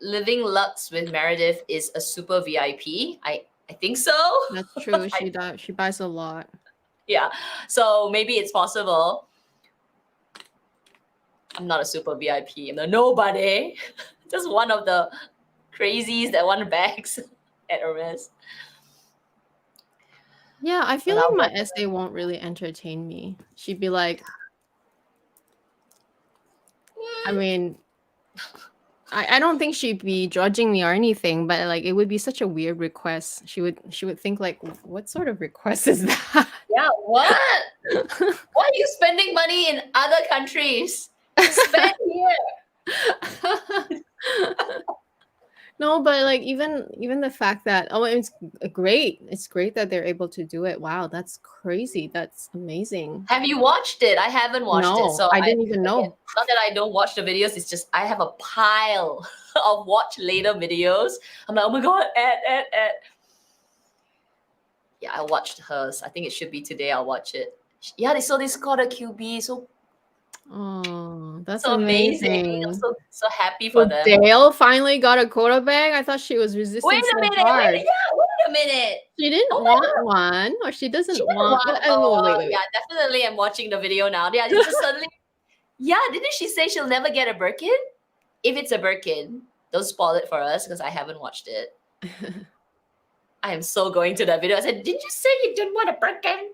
Living Lux with Meredith is a super VIP. I think so. that's true. I, She buys a lot. yeah. So maybe it's possible. I'm not a super VIP. I'm a nobody. Just one of the crazies that want bags at Hermes. Yeah, I feel But like I'll my watch it. essay won't really entertain me. She'd be like, I mean, I don't think she'd be judging me or anything, but like it would be such a weird request. She would think like, what sort of request is that? Yeah, what? Why are you spending money in other countries? Spend here. No, but like even the fact that it's great. It's great that they're able to do it. Wow, that's crazy. That's amazing. Have you watched it? I haven't watched it. No, So I I didn't even again, know. not that I don't watch the videos, it's just I have a pile of watch later videos. I'm like, oh my god, ad. Yeah, I watched hers. I think it should be today. I'll watch it. Yeah, they scored a QB. Oh, that's So amazing. I'm amazing. so happy for So them. Dale finally got a quota bag. I thought she was Wait resisting a so minute. hard. Wait a minute. She didn't Oh my want god. one, or she She doesn't didn't want. want. Oh, Yeah, wait. definitely. I'm watching the video now. Yeah, it's just suddenly. Yeah, didn't she say she'll never get a Birkin? If it's a Birkin, don't spoil it for us because I haven't watched it. I am so going to that video. I said, didn't you say you didn't want a Birkin?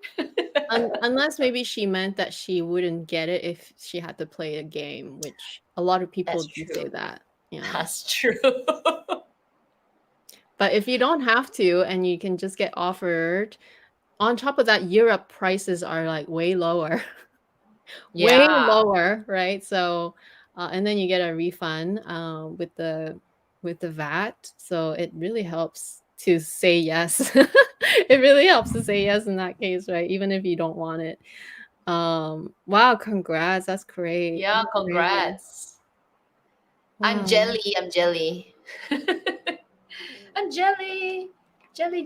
Unless maybe she meant that she wouldn't get it if she had to play a game, which a lot of people That's do say true. that. Yeah. That's true. But if you don't have to and you can just get offered, on top of that, Europe prices are like way lower. Way Yeah. lower, right? So, and then you get a refund with the VAT. So it really helps to say yes. It really helps to say yes in that case, right? Even if you don't want it. Wow, congrats. That's great. Yeah, That's crazy. congrats. I'm Wow. jelly. I'm jelly. I'm jelly. Jelly.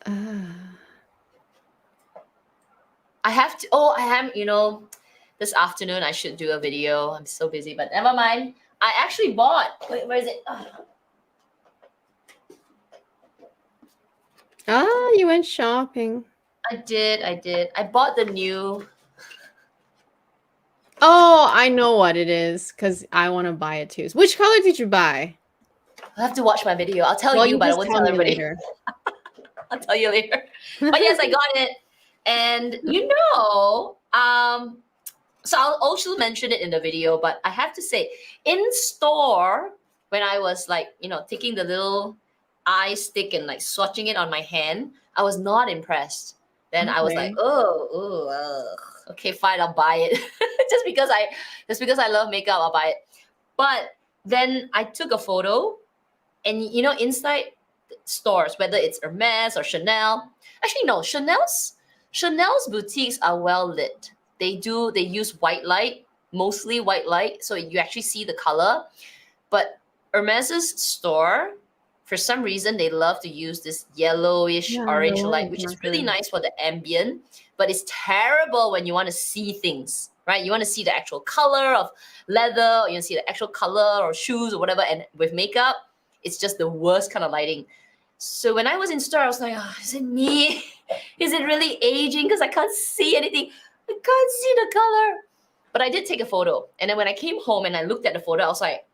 Ah. I have to. I am. This afternoon I should do a video. I'm so busy, but never mind. I actually bought. Wait, where is it? You went shopping. I did. I bought the new. Oh, I know what it is because I want to buy it too. Which color did you buy? I'll have to watch my video. I'll tell Well, you, you but I just won't tell tell me everybody. later. I'll tell you later. But yes, I got it. And so I'll also mention it in the video, but I have to say, in store, when I was like, taking the little eye stick and like swatching it on my hand, I was not impressed. Then I was like, Okay. okay, fine, I'll buy it. just because I love makeup, I'll buy it. But then I took a photo, and inside stores, whether it's Hermes or Chanel. Actually, no, Chanel's boutiques are well lit. They use white light, mostly white light, so you actually see the color. But Hermes's store, for some reason, they love to use this yellowish orange light, which is really nice for the ambient, but it's terrible when you want to see things, right? You want to see the actual color of leather, or you want to see the actual color or shoes or whatever. And with makeup, it's just the worst kind of lighting. So when I was in store, I was like, oh, is it me? Is it really aging? Because I can't see anything. I can't see the color. But I did take a photo. And then when I came home and I looked at the photo, I was like,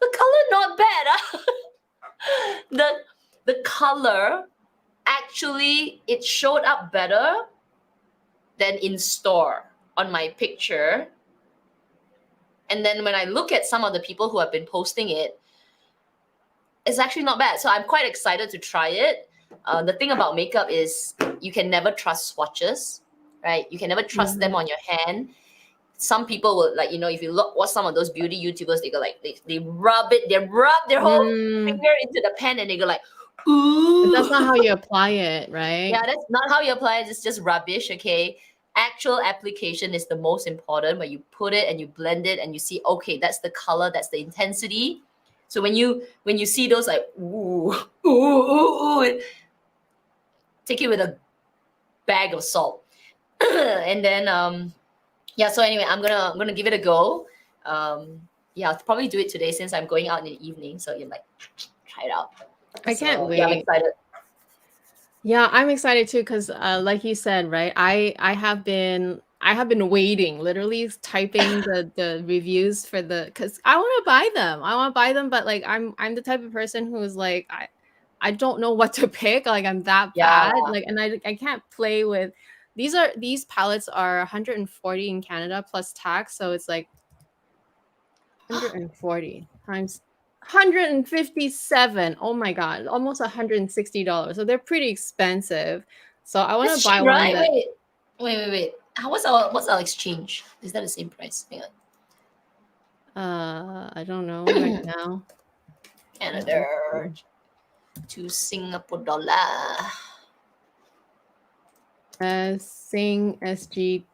the color not bad. The color, actually, it showed up better than in store on my picture. And then when I look at some of the people who have been posting it, it's actually not bad. So I'm quite excited to try it. The thing about makeup is you can never trust swatches, right? You can never trust them on your hand. Some people will, like, if you watch some of those beauty YouTubers, they go like, they rub their whole finger into the pen and they go like, ooh. But that's not how you apply it, right? Yeah, that's not how you apply it. It's just rubbish, okay? Actual application is the most important, where you put it and you blend it and you see, okay, that's the color, that's the intensity. So when you see those like, ooh, ooh, ooh, ooh, take it with a bag of salt. And then, yeah, so anyway, I'm gonna give it a go. Yeah, I'll probably do it today since I'm going out in the evening. So you're like, try it out. I can't wait. Yeah, I'm excited. Yeah, I'm excited too because, like you said, right? I have been waiting, literally typing the reviews for because I want to buy them. I want to buy them, but like I'm the type of person who's like I don't know what to pick. Like I'm that bad. Like, and I can't play with these palettes are 140 in Canada plus tax, so it's like 140 times 157. Oh my god, almost $160. So they're pretty expensive. So I want to buy one. That... Wait. What's our exchange? Is that the same price? Hang on. I don't know right now. Canada to Singapore dollar. Sing SGD.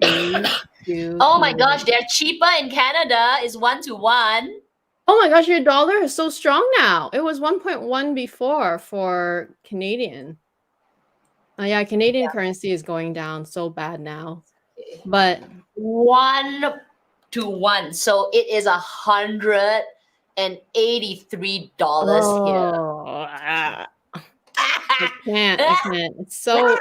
Oh my gosh, they're cheaper in Canada. Is 1-to-1. Oh my gosh, your dollar is so strong now. It was 1.1 before for Canadian. Yeah, Canadian currency is going down so bad now. But 1-to-1. So it is $183 here. I can't. It's so...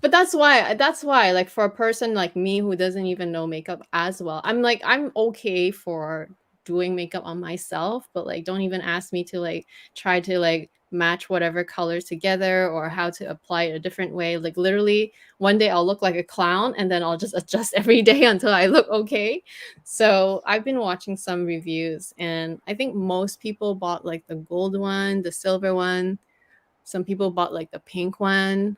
But that's why, like, for a person like me who doesn't even know makeup as well, I'm okay for doing makeup on myself, but like don't even ask me to like try to like match whatever colors together or how to apply it a different way. Like literally one day I'll look like a clown and then I'll just adjust every day until I look okay. So I've been watching some reviews and I think most people bought like the gold one, the silver one. Some people bought like the pink one.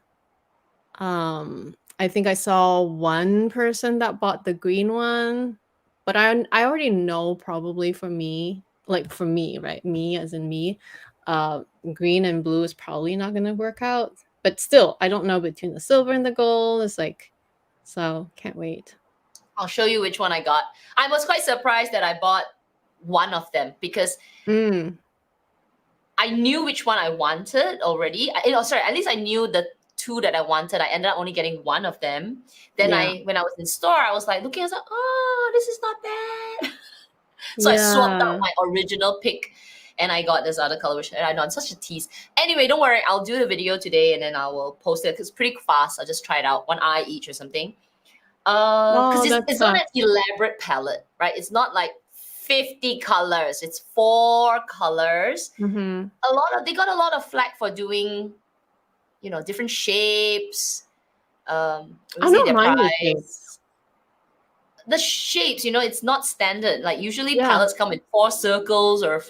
I think I saw one person that bought the green one, but I already know probably for me, right? Me as in me, green and blue is probably not gonna work out. But still, I don't know between the silver and the gold. It's like, so can't wait. I'll show you which one I got. I was quite surprised that I bought one of them because I knew which one I wanted already. At least I knew the two that I wanted. I ended up only getting one of them. Then when I was in store, I was like looking, I was like, oh, this is not bad. So I swapped out my original pick and I got this other color, which I know I'm such a tease. Anyway, don't worry, I'll do the video today and then I will post it because it's pretty fast. I'll just try it out, one eye each or something. Because it's not an elaborate palette, right? It's not like 50 colors. It's 4 colors. They got a lot of flack for doing, different shapes. I don't mind the shapes. The shapes, it's not standard. Like usually palettes come in 4 circles or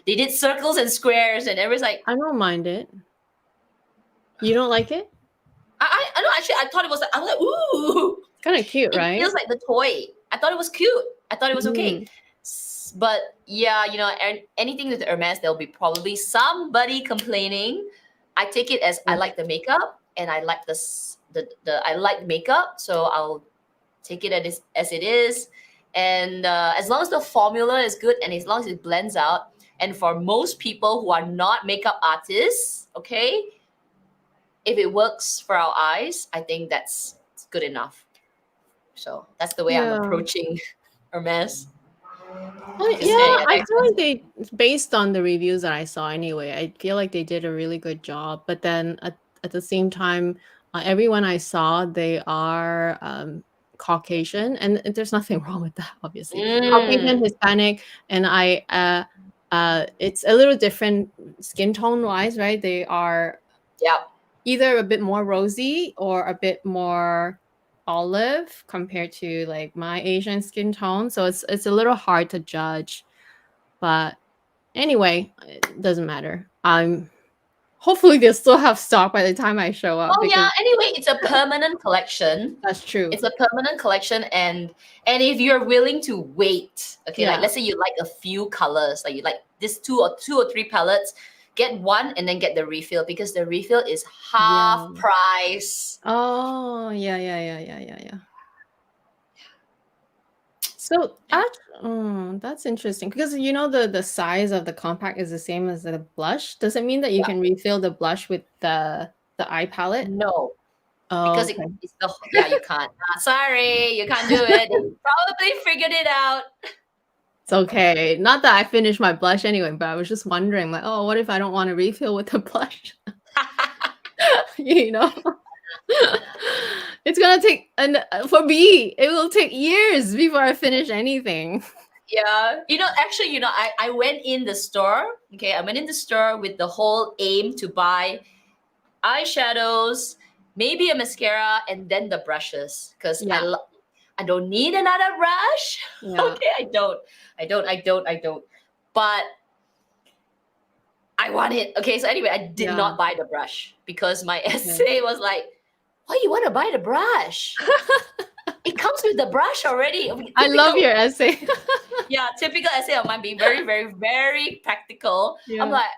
they did circles and squares and everybody's like, I don't mind it. You don't like it? I know, actually I thought it was like, I was like, ooh. Kind of cute, right? It feels like the toy. I thought it was cute. I thought it was okay. But yeah, you know, and anything with Hermes, there'll be probably somebody complaining. I take it as I like the makeup and I like the I like makeup, so I'll take it as it is. And as long as the formula is good and as long as it blends out, and for most people who are not makeup artists, okay, if it works for our eyes, I think that's good enough. So that's the way I'm Yeah. approaching Hermes. Yeah, I feel like they, based on the reviews that I saw anyway, I feel like they did a really good job. But then at the same time, everyone I saw, they are Caucasian, and there's nothing wrong with that, obviously. Caucasian, Hispanic, and it's a little different skin tone wise, right? They are either a bit more rosy or a bit more olive compared to like my Asian skin tone, so it's a little hard to judge. But anyway, it doesn't matter. Hopefully they'll still have stock by the time I show up. Oh yeah, anyway, it's a permanent collection. That's true. It's a permanent collection, and if you're willing to wait, okay, like let's say you like a few colors, like you like this two or three palettes, get one and then get the refill, because the refill is half price. Oh, yeah. So that's interesting, because you know the size of the compact is the same as the blush. Does it mean that you can refill the blush with the eye palette? No. Oh, because okay. You can't. Sorry, you can't do it. You probably figured it out. It's okay. Not that I finished my blush anyway, but I was just wondering, like, oh, what if I don't want to refill with the blush? You know? It's gonna take, and for me, it will take years before I finish anything. Yeah, you know, actually, you know, I went in the store. Okay, I went in the store with the whole aim to buy eyeshadows, maybe a mascara, and then the brushes, because I don't need another brush. Okay, I don't. But I want it. Okay, so anyway, I did not buy the brush because my essay was like, why you want to buy the brush? It comes with the brush already. I love your essay. Yeah, typical essay of mine, being very, very, very practical. I'm like,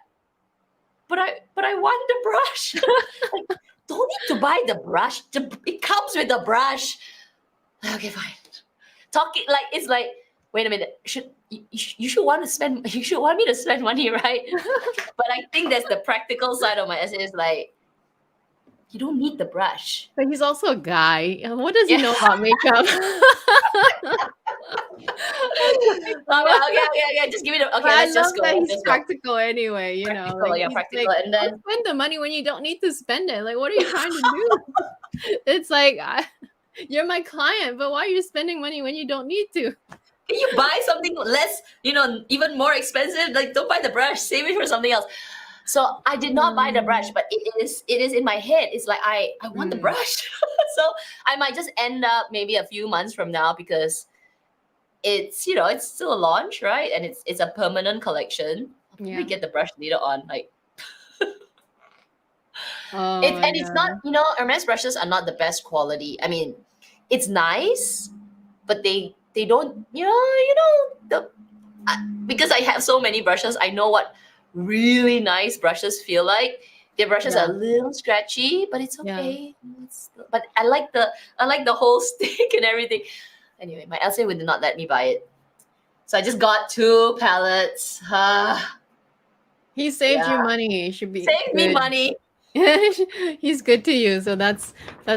but I want the brush. Like, don't need to buy the brush. It comes with the brush. Okay, fine. Talking like it's like, wait a minute. You should want me to spend money, right? But I think that's the practical side of my essay. Is like, you don't need the brush. But he's also a guy. What does he know about makeup? Okay. Just give me the. Okay, let's just go. That he's practical anyway. You know, practical, and then don't spend the money when you don't need to spend it. Like, what are you trying to do? It's like, you're my client, but why are you spending money when you don't need to? Can you buy something less, you know, even more expensive? Like, don't buy the brush, save it for something else. So I did not buy the brush, but it is in my head. It's like I want the brush. So I might just end up maybe a few months from now, because it's, you know, it's still a launch, right? And it's a permanent collection. We get the brush later on, like. It's not, you know, Hermes brushes are not the best quality. I mean, it's nice, but they don't, because I have so many brushes, I know what really nice brushes feel like. Their brushes are a little scratchy, but it's okay. But I like the whole stick and everything. Anyway, my LC would not let me buy it, so I just got 2 palettes. He saved you money. He should be saved me money. He's good to you, so that's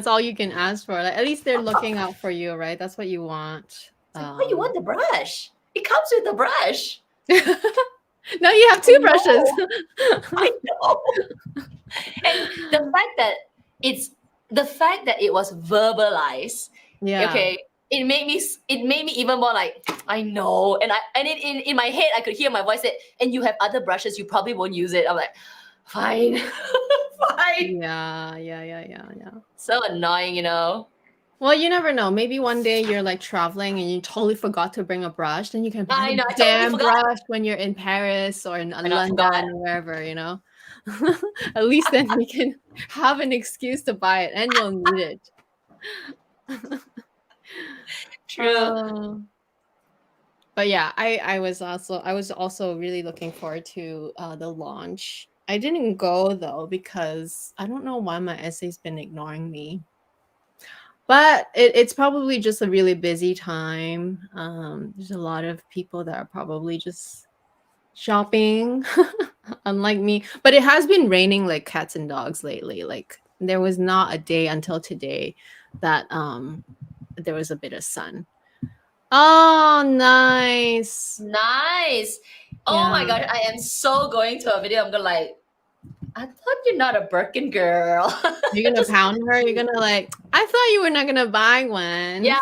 all you can ask for. Like, at least they're looking out for you, right? That's what you want. Why you want the brush? It comes with the brush. Now you have 2 brushes. I know. And the fact that it was verbalized. Okay. It made me even more like, I know. And in my head I could hear my voice say, and you have other brushes, you probably won't use it. I'm like, fine. Fine. Yeah. So annoying, you know. Well, you never know. Maybe one day you're like traveling and you totally forgot to bring a brush. Then you can buy a damn brush when you're in Paris or in London or wherever, you know. At least then you can have an excuse to buy it, and you'll need it. True. But yeah, I was also really looking forward to the launch. I didn't go though because I don't know why my essay's been ignoring me. But it's probably just a really busy time. There's a lot of people that are probably just shopping, unlike me. But it has been raining like cats and dogs lately. Like there was not a day until today that there was a bit of sun. Oh, nice. Nice. Oh my Yeah. gosh, I am so going to a video. I'm gonna like, I thought you're not a Birkin girl. You're gonna Just pound her. You're gonna like, I thought you were not gonna buy one. yeah,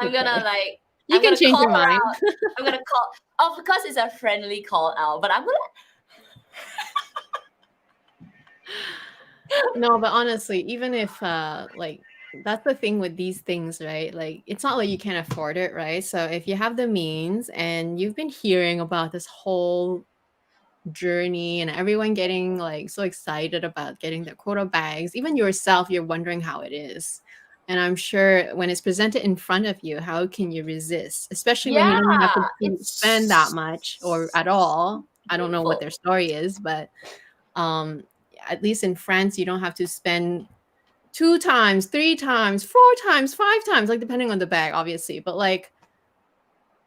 I'm gonna Okay. like, You I'm can gonna change call your her mind. out. I'm gonna call. Oh, because it's a friendly call out, but I'm gonna. No, but honestly, even if like that's the thing with these things, right? Like it's not like you can't afford it, right? So if you have the means and you've been hearing about this whole journey and everyone getting like so excited about getting their quota bags, even yourself, you're wondering how it is. And I'm sure when it's presented in front of you, how can you resist? Especially when Yeah, you don't have to spend that it's much or at all. I don't know what beautiful. their story is, but um at least in France, you don't have to spend 2 times, 3 times, 4 times, 5 times, like depending on the bag, obviously. But like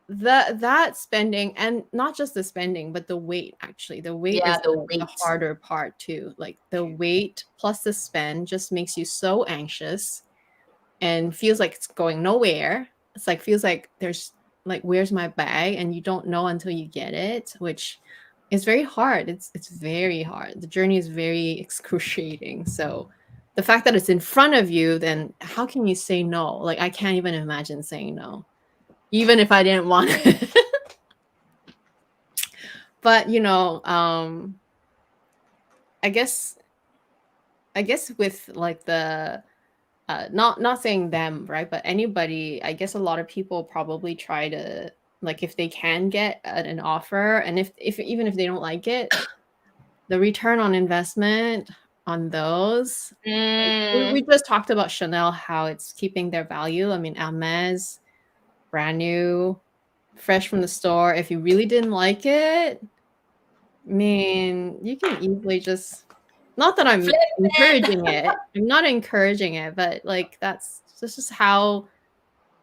that spending, and not just the spending, but the weight actually. The weight Yeah, is the the weight. harder part too. Like the weight plus the spend just makes you so anxious and feels like it's going nowhere. It's like feels like there's like where's my bag and you don't know until you get it, which is very hard. It's very hard. The journey is very excruciating. So the fact that it's in front of you, then how can you say no? Like I can't even imagine saying no, even if I didn't want it. But I guess with like the not saying them, right, but anybody, I guess a lot of people probably try to, like, if they can get an offer, and if even if they don't like it, the return on investment on those, like, we Mm, just talked about Chanel, how it's keeping their value. I mean, Hermes, brand new, fresh from the store. If you really didn't like it, I mean, you can easily just, not that I'm flip it. encouraging it. I'm not encouraging it, but like that's just how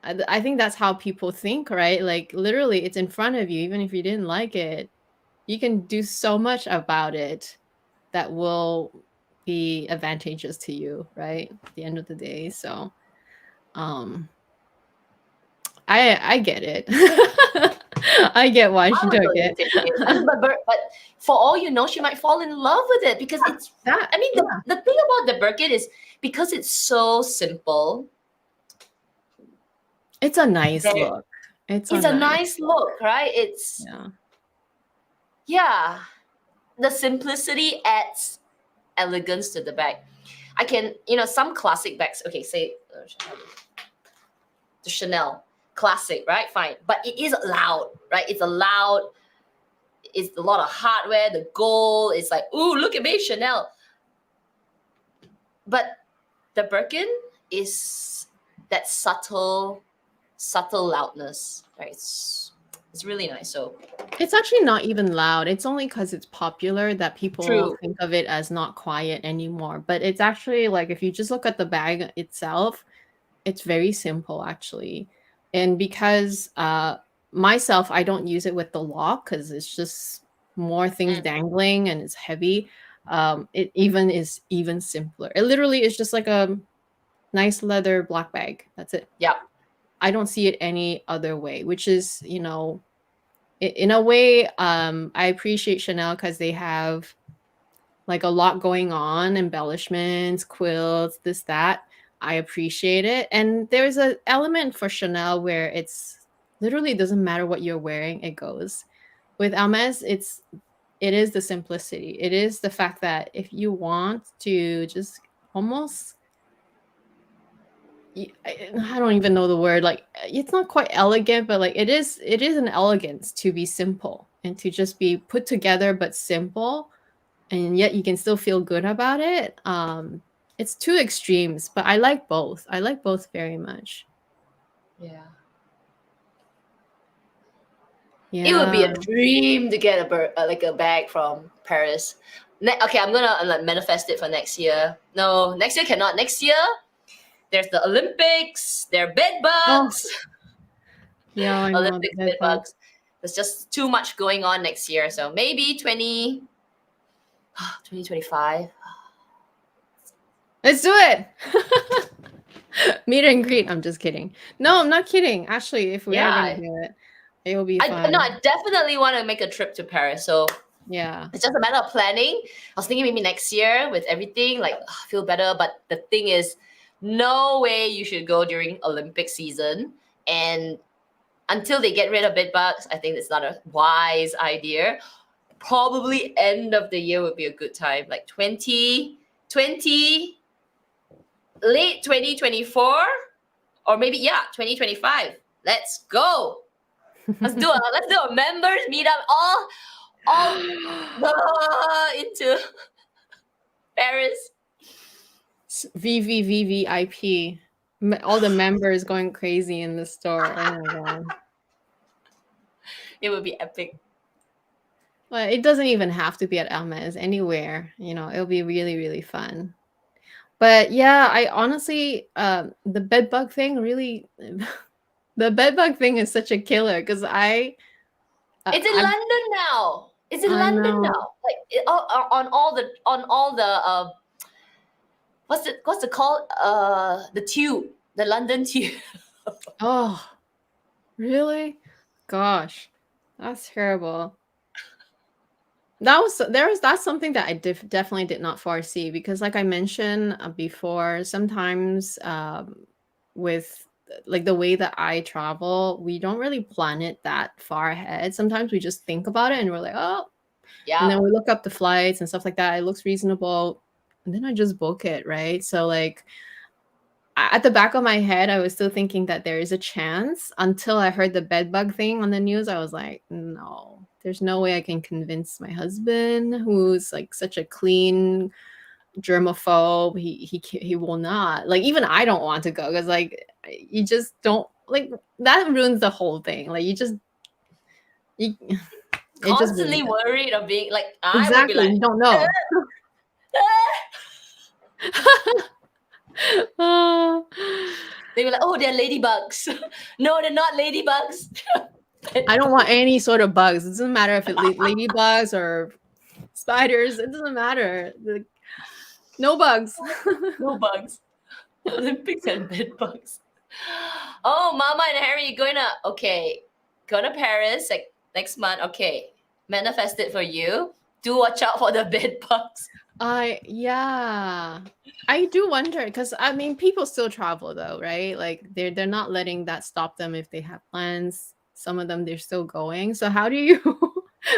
I think that's how people think, right? Like literally it's in front of you. Even if you didn't like it, you can do so much about it that will be advantageous to you, right? At the end of the day. So um I get it. I get why I she would took totally it. take it. I mean, but for all you know, she might fall in love with it because it's. That I mean, yeah, the thing about the Birkin is because it's so simple. it's a nice There, look. It's a it's a nice, nice look, right? It's yeah. yeah. The simplicity adds elegance to the bag. I can, some classic bags. Okay, say the Chanel classic, right? Fine, but it is loud, right? It's a loud. It's a lot of hardware. The gold. It's like, ooh, look at me, Chanel. But the Birkin is that subtle loudness, right? It's really nice. So It's actually not even loud. It's only because it's popular that people true. think of it as not quiet anymore. But it's actually like if you just look at the bag itself, it's very simple actually. And because myself, I don't use it with the lock because it's just more things Mm, dangling and it's heavy. It even is even simpler. It literally is just like a nice leather black bag. That's it. yeah. I don't see it any other way, which is, in a way, I appreciate Chanel because they have like a lot going on, embellishments, quilts, this, that. I appreciate it. And there's an element for Chanel where it's literally doesn't matter what you're wearing, it goes. With Hermes, it is the simplicity. It is the fact that if you want to just almost I don't even know the word, like it's not quite elegant, but like it is an elegance to be simple and to just be put together but simple, and yet you can still feel good about it. It's two extremes, but I like both. I like both very much. Yeah. It would be Yeah. a dream to get like a bag from Paris. Okay, I'm gonna like manifest it for next year. No, next year cannot. Next year there's the Olympics. There are bed Oh, bugs. yeah, I know the Olympics bed bed bugs. bugs. There's just too much going on next year. So maybe 2025. Let's do it. Meet and greet. I'm just kidding. No, I'm not kidding. Actually, if we are gonna Yeah. do it, it will be I no, fun. I definitely want to make a trip to Paris. So Yeah. it's just a matter of planning. I was thinking maybe next year with everything, like feel better. But the thing is, no way you should go during Olympic season. And until they get rid of bed bugs, I think it's not a wise idea. Probably end of the year would be a good time, like 2020, late 2024, or maybe 2025. Let's go. Let's do a members meetup all into Paris. VVVVIP. All the members going crazy in the store. Oh my god. It would be epic. Well, it doesn't even have to be at Hermes. Anywhere, it'll be really, really fun. But yeah, I honestly, the bed bug thing really, the bed bug thing is such a killer because It's in I London now. It's in I London know. now. Like on all the what's it called? The tube, the London tube. Oh, really? Gosh, that's terrible. That's something that I definitely did not foresee because, like I mentioned before, sometimes with like the way that I travel, we don't really plan it that far ahead. Sometimes we just think about it and we're like, oh, and Yeah. then we look up the flights and stuff like that. It looks reasonable, and then I just book it, right? So like at the back of my head, I was still thinking that there is a chance until I heard the bed bug thing on the news. I was like, no, there's no way I can convince my husband, who's like such a clean germaphobe. He will not. Like even I don't want to go because like you just don't like that ruins the whole thing. Like you it just ruins Constantly it. worried of being like I would be Exactly. like You don't know. Oh. they were like, oh, they're ladybugs. No, they're not ladybugs. I don't want any sort of bugs. It doesn't matter if it's ladybugs or spiders. It doesn't matter. Like, no bugs. No bugs. Olympics and bed bugs. Oh, Mama and Harry going to Paris like next month. Okay, manifest it for you. Do watch out for the bed bugs. Yeah. I do wonder because I mean people still travel though, right? Like they're not letting that stop them if they have plans. Some of them they're still going. So how do you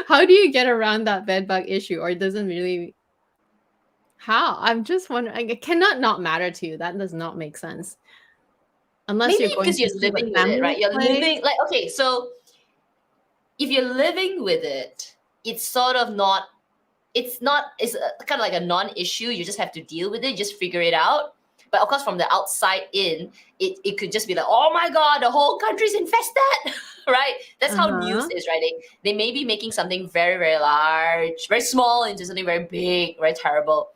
how do you get around that bed bug issue, or it doesn't really how? I'm just wondering. It cannot not matter to you. That does not make sense. Unless Maybe you're going because to you're see the living with it, family right? You're place. living like okay, so if you're living with it, it's sort of not. It's kind of like a non-issue. You just have to deal with it. Just figure it out. But of course, from the outside in, it could just be like, oh my god, the whole country's infested, right? That's how news Uh-huh. is, right? They may be making something very very large, very small into something very big, very terrible.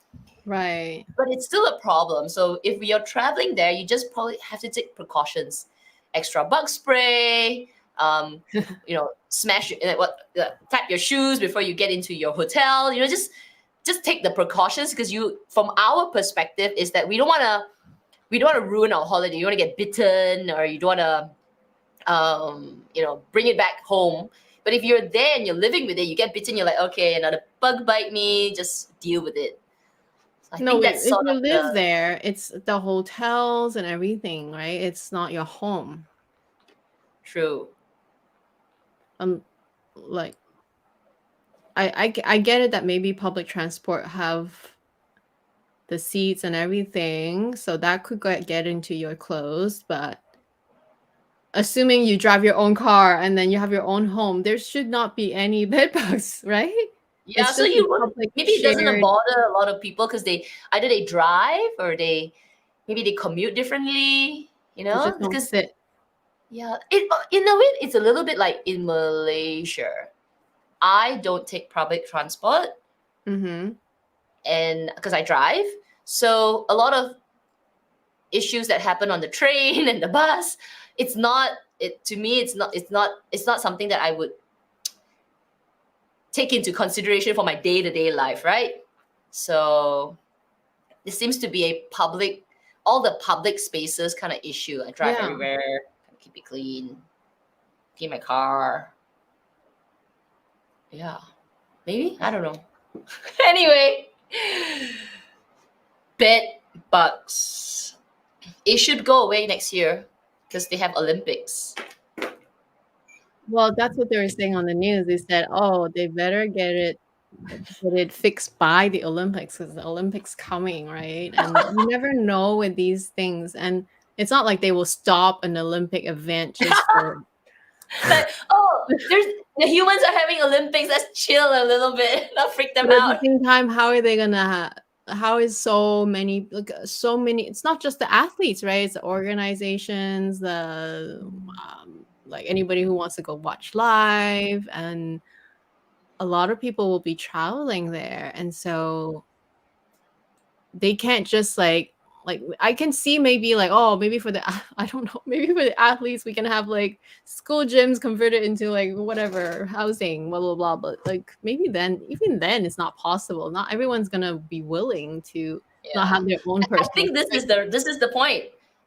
Right. But it's still a problem. So if you're traveling there, you just probably have to take precautions, extra bug spray. Smash tap your shoes before you get into your hotel. Just take the precautions because from our perspective, is that we don't want to ruin our holiday. You don't want to get bitten, or you don't want to bring it back home. But if you're there and you're living with it, you get bitten. You're like, okay, another bug bite me. Just deal with it. So I No, think that's if sort you of live there, it's the hotels and everything, right? It's not your home. true. Like I get it that maybe public transport have the seats and everything, so that could get into your clothes, but assuming you drive your own car and then you have your own home, there should not be any bed bugs, right? Yeah, It's so just a you would public maybe it doesn't shared. bother a lot of people because they either they drive or maybe they commute differently, They just don't because fit. Yeah, in a way, it's a little bit like in Malaysia. I don't take public transport, Mm-hmm. and because I drive, so a lot of issues that happen on the train and the bus, it's not. It to me, it's not. It's not. It's not something that I would take into consideration for my day to day life, right? So it seems to be a public, all the public spaces kind of issue. I drive Yeah. everywhere, keep it clean, clean my car. Yeah, maybe I don't know. Anyway, bed bugs. It should go away next year because they have Olympics. Well, that's what they were saying on the news. They said, "Oh, they better get it fixed by the Olympics because the Olympics coming, right?" And you never know with these things, and it's not like they will stop an Olympic event just for Like, oh, there's the humans are having Olympics. Let's chill a little bit, not freak them But at the out. same time, how are they gonna how is so many like so many it's not just the athletes, right? It's the organizations, the like anybody who wants to go watch live, and a lot of people will be traveling there. And so they can't just like I can see maybe like, oh, maybe for the I don't know, maybe for the athletes we can have like school gyms converted into like whatever housing, blah blah blah. But like maybe then, even then, it's not possible. Not everyone's gonna be willing to not Yeah, have their own I personal think this is the point.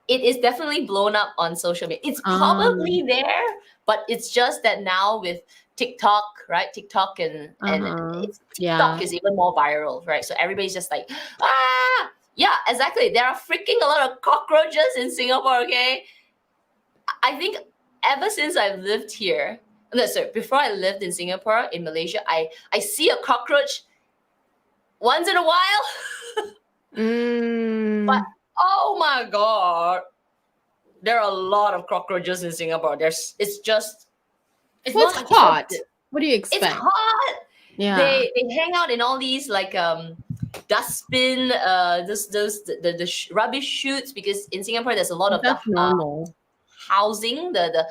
It is definitely blown up on social media. It's um probably there, but it's just that now with TikTok, right? TikTok and uh-huh. it's TikTok Yeah. is even more viral, right? So everybody's just like, ah, yeah, exactly. There are freaking a lot of cockroaches in Singapore. Okay, I think ever since I've lived here, no, sorry, before I lived in Singapore, in Malaysia, I see a cockroach once in a while, but Mm. oh my god, there are a lot of cockroaches in Singapore. It's just it's Well, not it's like hot. COVID. What do you It's expect? hot. Yeah. They hang out in all these like dustbin those the rubbish chutes, because in Singapore there's a lot of the That's normal. housing, the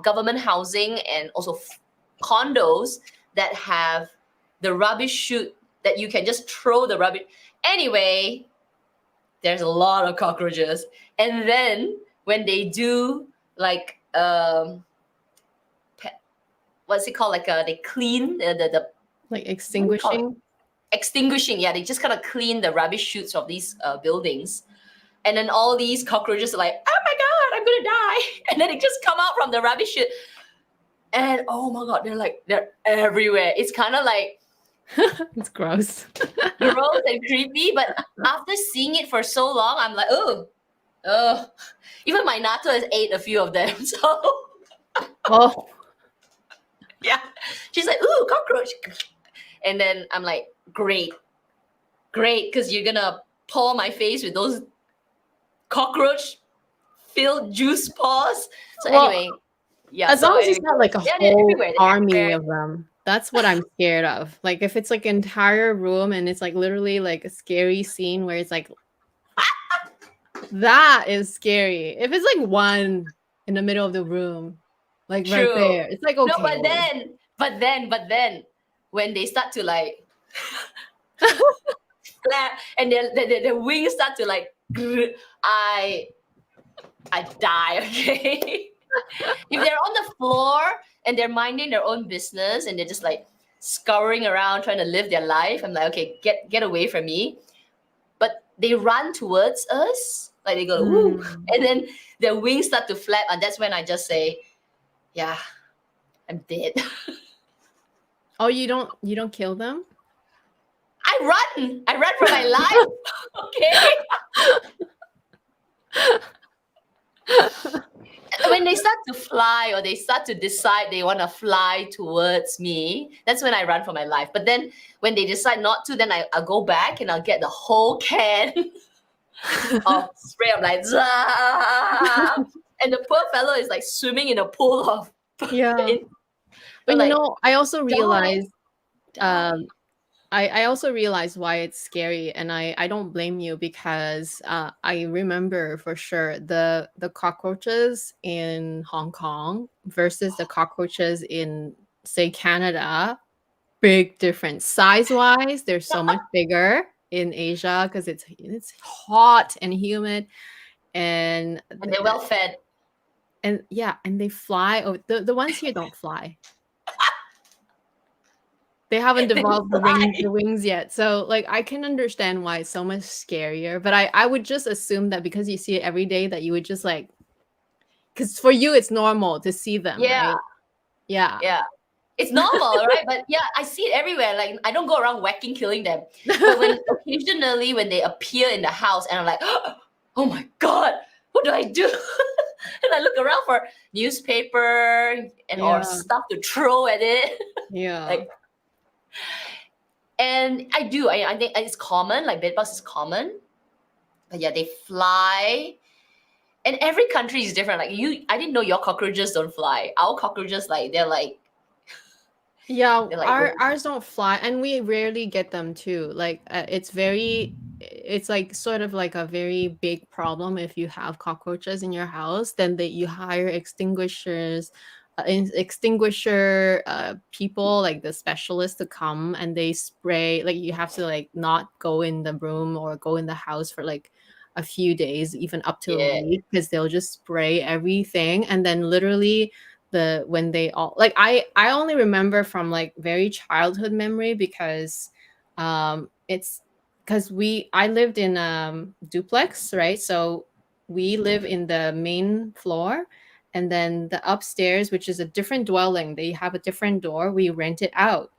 government housing, and also condos that have the rubbish chute that you can just throw the rubbish. Anyway, there's a lot of cockroaches, and then when they do like what's it called, like they clean the Like what do you call it, extinguishing. extinguishing, yeah, they just kind of clean the rubbish chutes of these buildings, and then all these cockroaches are like, oh my god, I'm gonna die, and then they just come out from the rubbish chute, and oh my god, they're everywhere. It's kind of like It's gross. gross and creepy, but after seeing it for so long, I'm like, oh, even my Nato has ate a few of them. So Oh, yeah, she's like, ooh, cockroach, and then I'm like, great, because you're gonna pour my face with those cockroach filled juice paws. So well, anyway, yeah. as So long as it's anyway, not like a yeah, they're whole everywhere. They're army everywhere. of them, that's what I'm scared of. Like if it's like an entire room and it's like literally like a scary scene where it's like that is scary. If it's like one in the middle of the room, like right True. there, it's like No, okay. but then, when they start to like flap and their wings start to like, I die. Okay. If they're on the floor and they're minding their own business and they're just like scouring around trying to live their life, I'm like, okay, get away from me. But they run towards us, like they go woo, Mm. and then their wings start to flap, and that's when I just say, yeah, I'm dead. Oh, you don't kill them? I run for my life. Okay. When they start to fly or they start to decide they want to fly towards me, that's when I run for my life. But then when they decide not to, then I'll go back and I'll get the whole can of spray. I'm like, "Zah!" And the poor fellow is like swimming in a pool of Yeah. in, But I'm you like, know, I also die, realized die. I also realize why it's scary, and I don't blame you because I remember for sure the cockroaches in Hong Kong versus the cockroaches in, say, Canada. Big difference size wise. They're so much bigger in Asia because it's hot and humid, and And they're well fed. and yeah, and they fly. Oh, the ones here don't fly. They haven't They developed fly. the wings yet. So like I can understand why it's so much scarier, but I would just assume that because you see it every day that you would just like, because for you it's normal to see them, Yeah, right? Yeah. yeah. It's normal, right? But yeah, I see it everywhere. Like I don't go around whacking, killing them. But when occasionally when they appear in the house and I'm like, oh my God, what do I do? And I look around for newspaper and or Yeah. stuff to throw at it. Yeah. Like, and I think it's common, like bedbugs is common. But yeah, they fly. And every country is different. Like I didn't know your cockroaches don't fly. Our cockroaches, like Yeah, they're like ours don't fly, and we rarely get them too. Like it's like sort of like a very big problem if you have cockroaches in your house. Then you hire extinguishers, extinguisher people like the specialists to come, and they spray. Like you have to like not go in the room or go in the house for like a few days, even up to a yeah, week, because they'll just spray everything, and then literally when they all like I only remember from like very childhood memory because it's because I lived in duplex, right? So we live in the main floor, and then the upstairs, which is a different dwelling, they have a different door, we rent it out.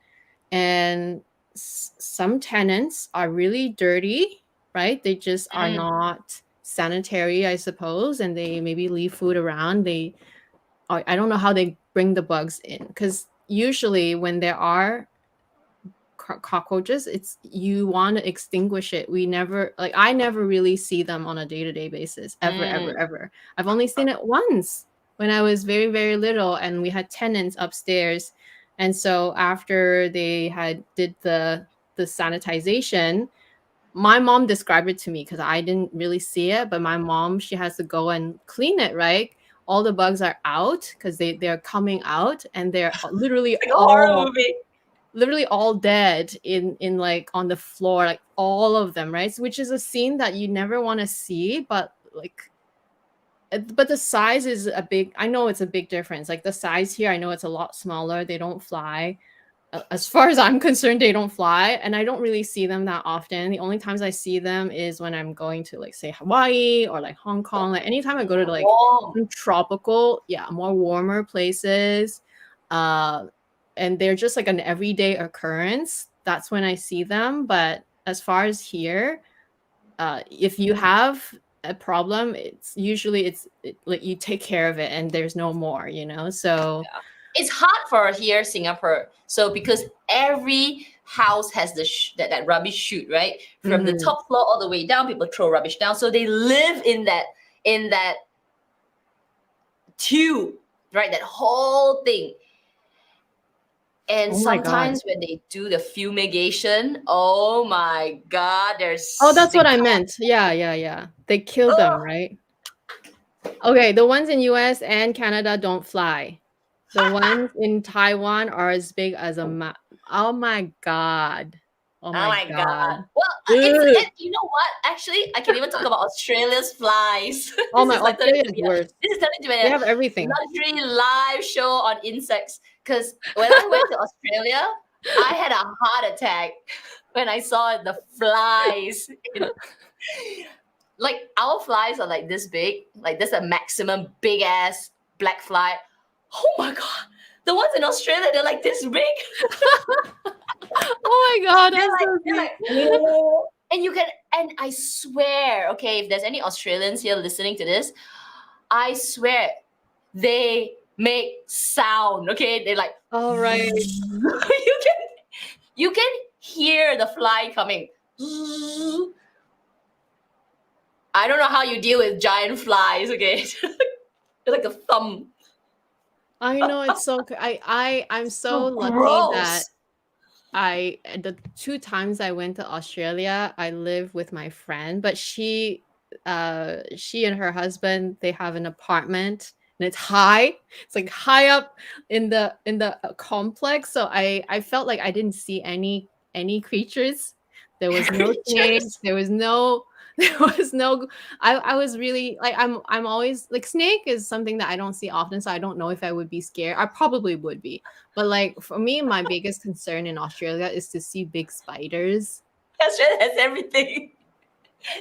And some tenants are really dirty, right? They just are mm, not sanitary, I suppose, and they maybe leave food around. I don't know how they bring the bugs in, because usually when there are cockroaches, it's you want to extinguish it. We never like I never really see them on a day-to-day basis, ever, ever, mm, ever. I've only seen it once when I was very, very little, and we had tenants upstairs. And so after they had did the sanitization, my mom described it to me because I didn't really see it, but my mom, she has to go and clean it, right? All the bugs are out because they're coming out, and they're like a horror movie. literally all dead in like on the floor, like all of them, right? So, which is a scene that you never want to see, but like but the size is a big, I know it's a big difference. Like the size here, I know it's a lot smaller. They don't fly. As far as I'm concerned, they don't fly, and I don't really see them that often. The only times I see them is when I'm going to like say Hawaii or like Hong Kong. Like anytime I go to like Warm. some tropical, yeah, more warmer places, uh, and they're just like an everyday occurrence. That's when I see them. But as far as here, if you have a problem, it's usually like you take care of it, and there's no more, you know. So It's hard for here, Singapore. So because every house has that rubbish chute, right? From the mhm. top floor all the way down, people throw rubbish down. So they live in that tube, right? That whole thing. And Oh my god. sometimes when they do the fumigation, oh my God, Oh, that's they what I come meant. Yeah, yeah, yeah. They kill out. them, right? Okay, the ones in US and Canada don't fly. The ones in Taiwan are as big as a oh my god. Oh Oh my my God. god. Well, Ugh. you know what? Actually, I can even talk about Australia's flies. Oh This my, is like turning to Australia's be worse. They a have everything. luxury live show on insects. Because when I went to Australia, I had a heart attack when I saw the flies. Like our flies are like this big, like there's a maximum big ass black fly. Oh my God. The ones in Australia, they're like this big. Oh my god, They're that's like, so they're sweet. like, whoa. And you can, and I swear, okay, if there's any Australians here listening to this, I swear they make sound. Okay, they're like, All right. you can hear the fly coming. I don't know how you deal with giant flies. Okay, they're like a thumb. I know it's so I'm so So lucky that gross. the 2 times I went to Australia, I lived with my friend, but she and her husband, they have an apartment and it's high. It's like high up in the complex. So I felt like I didn't see any creatures. There was no snakes. Creatures. There was no there was no I was really like I'm always like snake is something that I don't see often, so I don't know if I would be scared. I probably would be. But like for me, my biggest concern in Australia is to see big spiders. Australia has everything.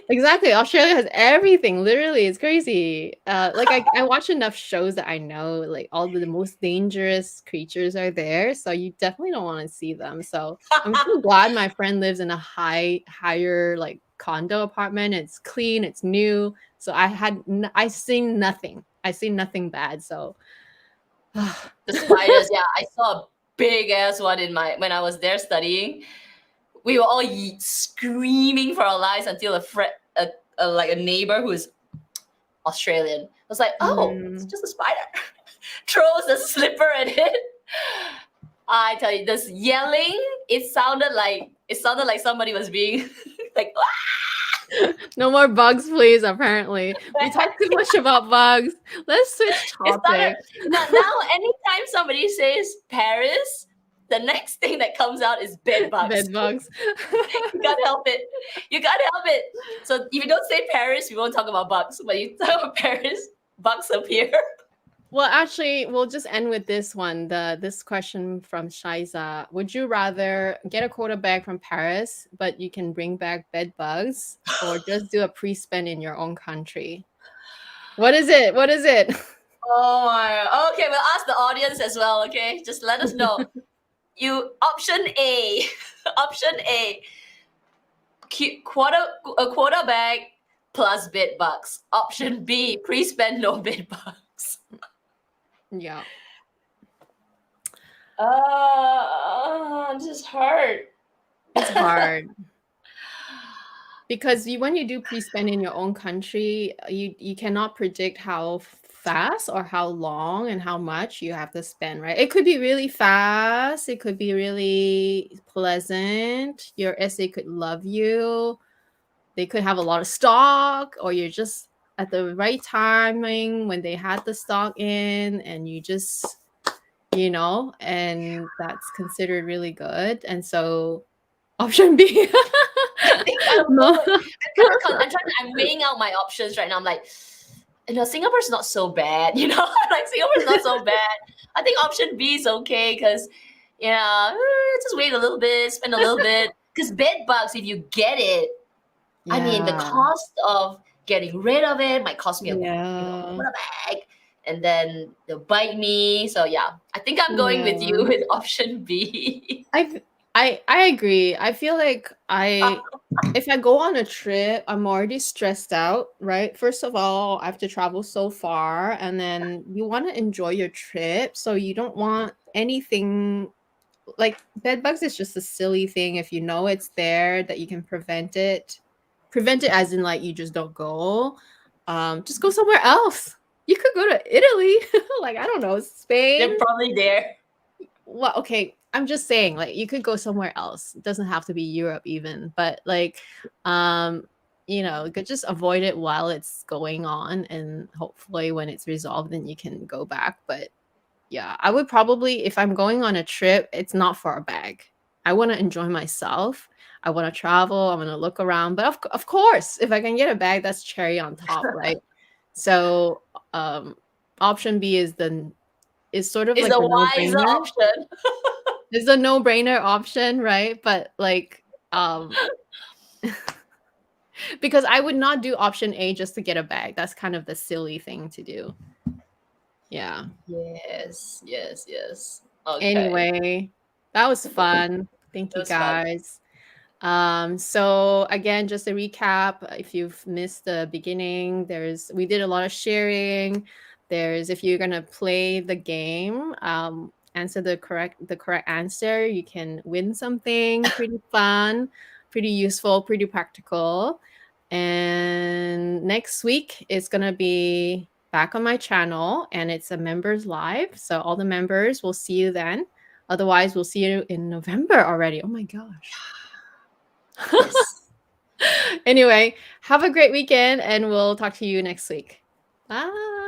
Exactly. Australia has everything. Literally, it's crazy. Like I watch enough shows that I know like all the most dangerous creatures are there. So you definitely don't want to see them. So I'm so glad my friend lives in a higher like condo apartment. It's clean, it's new. So I seen nothing. I seen nothing bad. So The spiders, yeah, I saw a big ass one when I was there studying. We were all screaming for our lives until like a neighbor who is Australian was like, "Oh, it's just a spider." Throws a slipper at it. I tell you, this yelling, it sounded like somebody was being like, no more bugs, please. Apparently, we talked too much about bugs. Let's switch it started. topic. Now, anytime somebody says Paris, the next thing that comes out is bed bugs. Bed bugs. You can't help it. You can't help it. So if you don't say Paris, we won't talk about bugs. But you talk about Paris, bugs appear. Well, actually, we'll just end with this one. This question from Shiza. Would you rather get a quota bag from Paris, but you can bring back bed bugs, or just do a pre-spend in your own country? What is it? What is it? Oh my. Okay, we'll ask the audience as well. Okay, just let us know. Option A. Option A. A quota bag plus bed bugs. Option B. Pre-spend no bed bugs. Yeah. This is hard. It's hard. Because when you do pre-spend in your own country, you cannot predict how fast or how long and how much you have to spend, right? It could be really fast, it could be really pleasant. Your SA could love you. They could have a lot of stock, or you're just at the right timing when they had the stock in, and you just, and that's considered really good. And so option B. I think No. I'm weighing out my options right now. I'm like, Singapore's not so bad, like Singapore's not so bad. I think option B is okay because, just wait a little bit, spend a little bit. Because bed bugs, if you get it, I mean, the cost of getting rid of it might cost me a bag, and then they'll bite me. So yeah, I think I'm going with you with option B. I agree. I feel like if I go on a trip, I'm already stressed out, right? First of all, I have to travel so far, and then you want to enjoy your trip, so you don't want anything like bed bugs is just a silly thing if you know it's there that you can prevent it. Prevent it as in like you just don't go. Just go somewhere else. You could go to Italy, like I don't know, Spain. They're probably there. Well, okay, I'm just saying, like, you could go somewhere else. It doesn't have to be Europe even, but like, you could just avoid it while it's going on, and hopefully when it's resolved, then you can go back. But yeah, I would probably, if I'm going on a trip, it's not for a bag. I want to enjoy myself. I want to travel. I want to look around. But of course, if I can get a bag, that's cherry on top, right? So option B is sort of It's like the a wiser no-brainer. option. It's a no-brainer option, right? But like because I would not do option A just to get a bag. That's kind of the silly thing to do. Yeah. Yes. Okay. Anyway, that was fun. Thank you guys. So again, just a recap, if you've missed the beginning, we did a lot of sharing. If you're gonna play the game, answer the correct answer, you can win something pretty fun, pretty useful, pretty practical. And next week it's gonna be back on my channel, and it's a members live, so all the members will see you then. Otherwise, we'll see you in November already. Oh my gosh. Yes. Anyway, have a great weekend and we'll talk to you next week. Bye.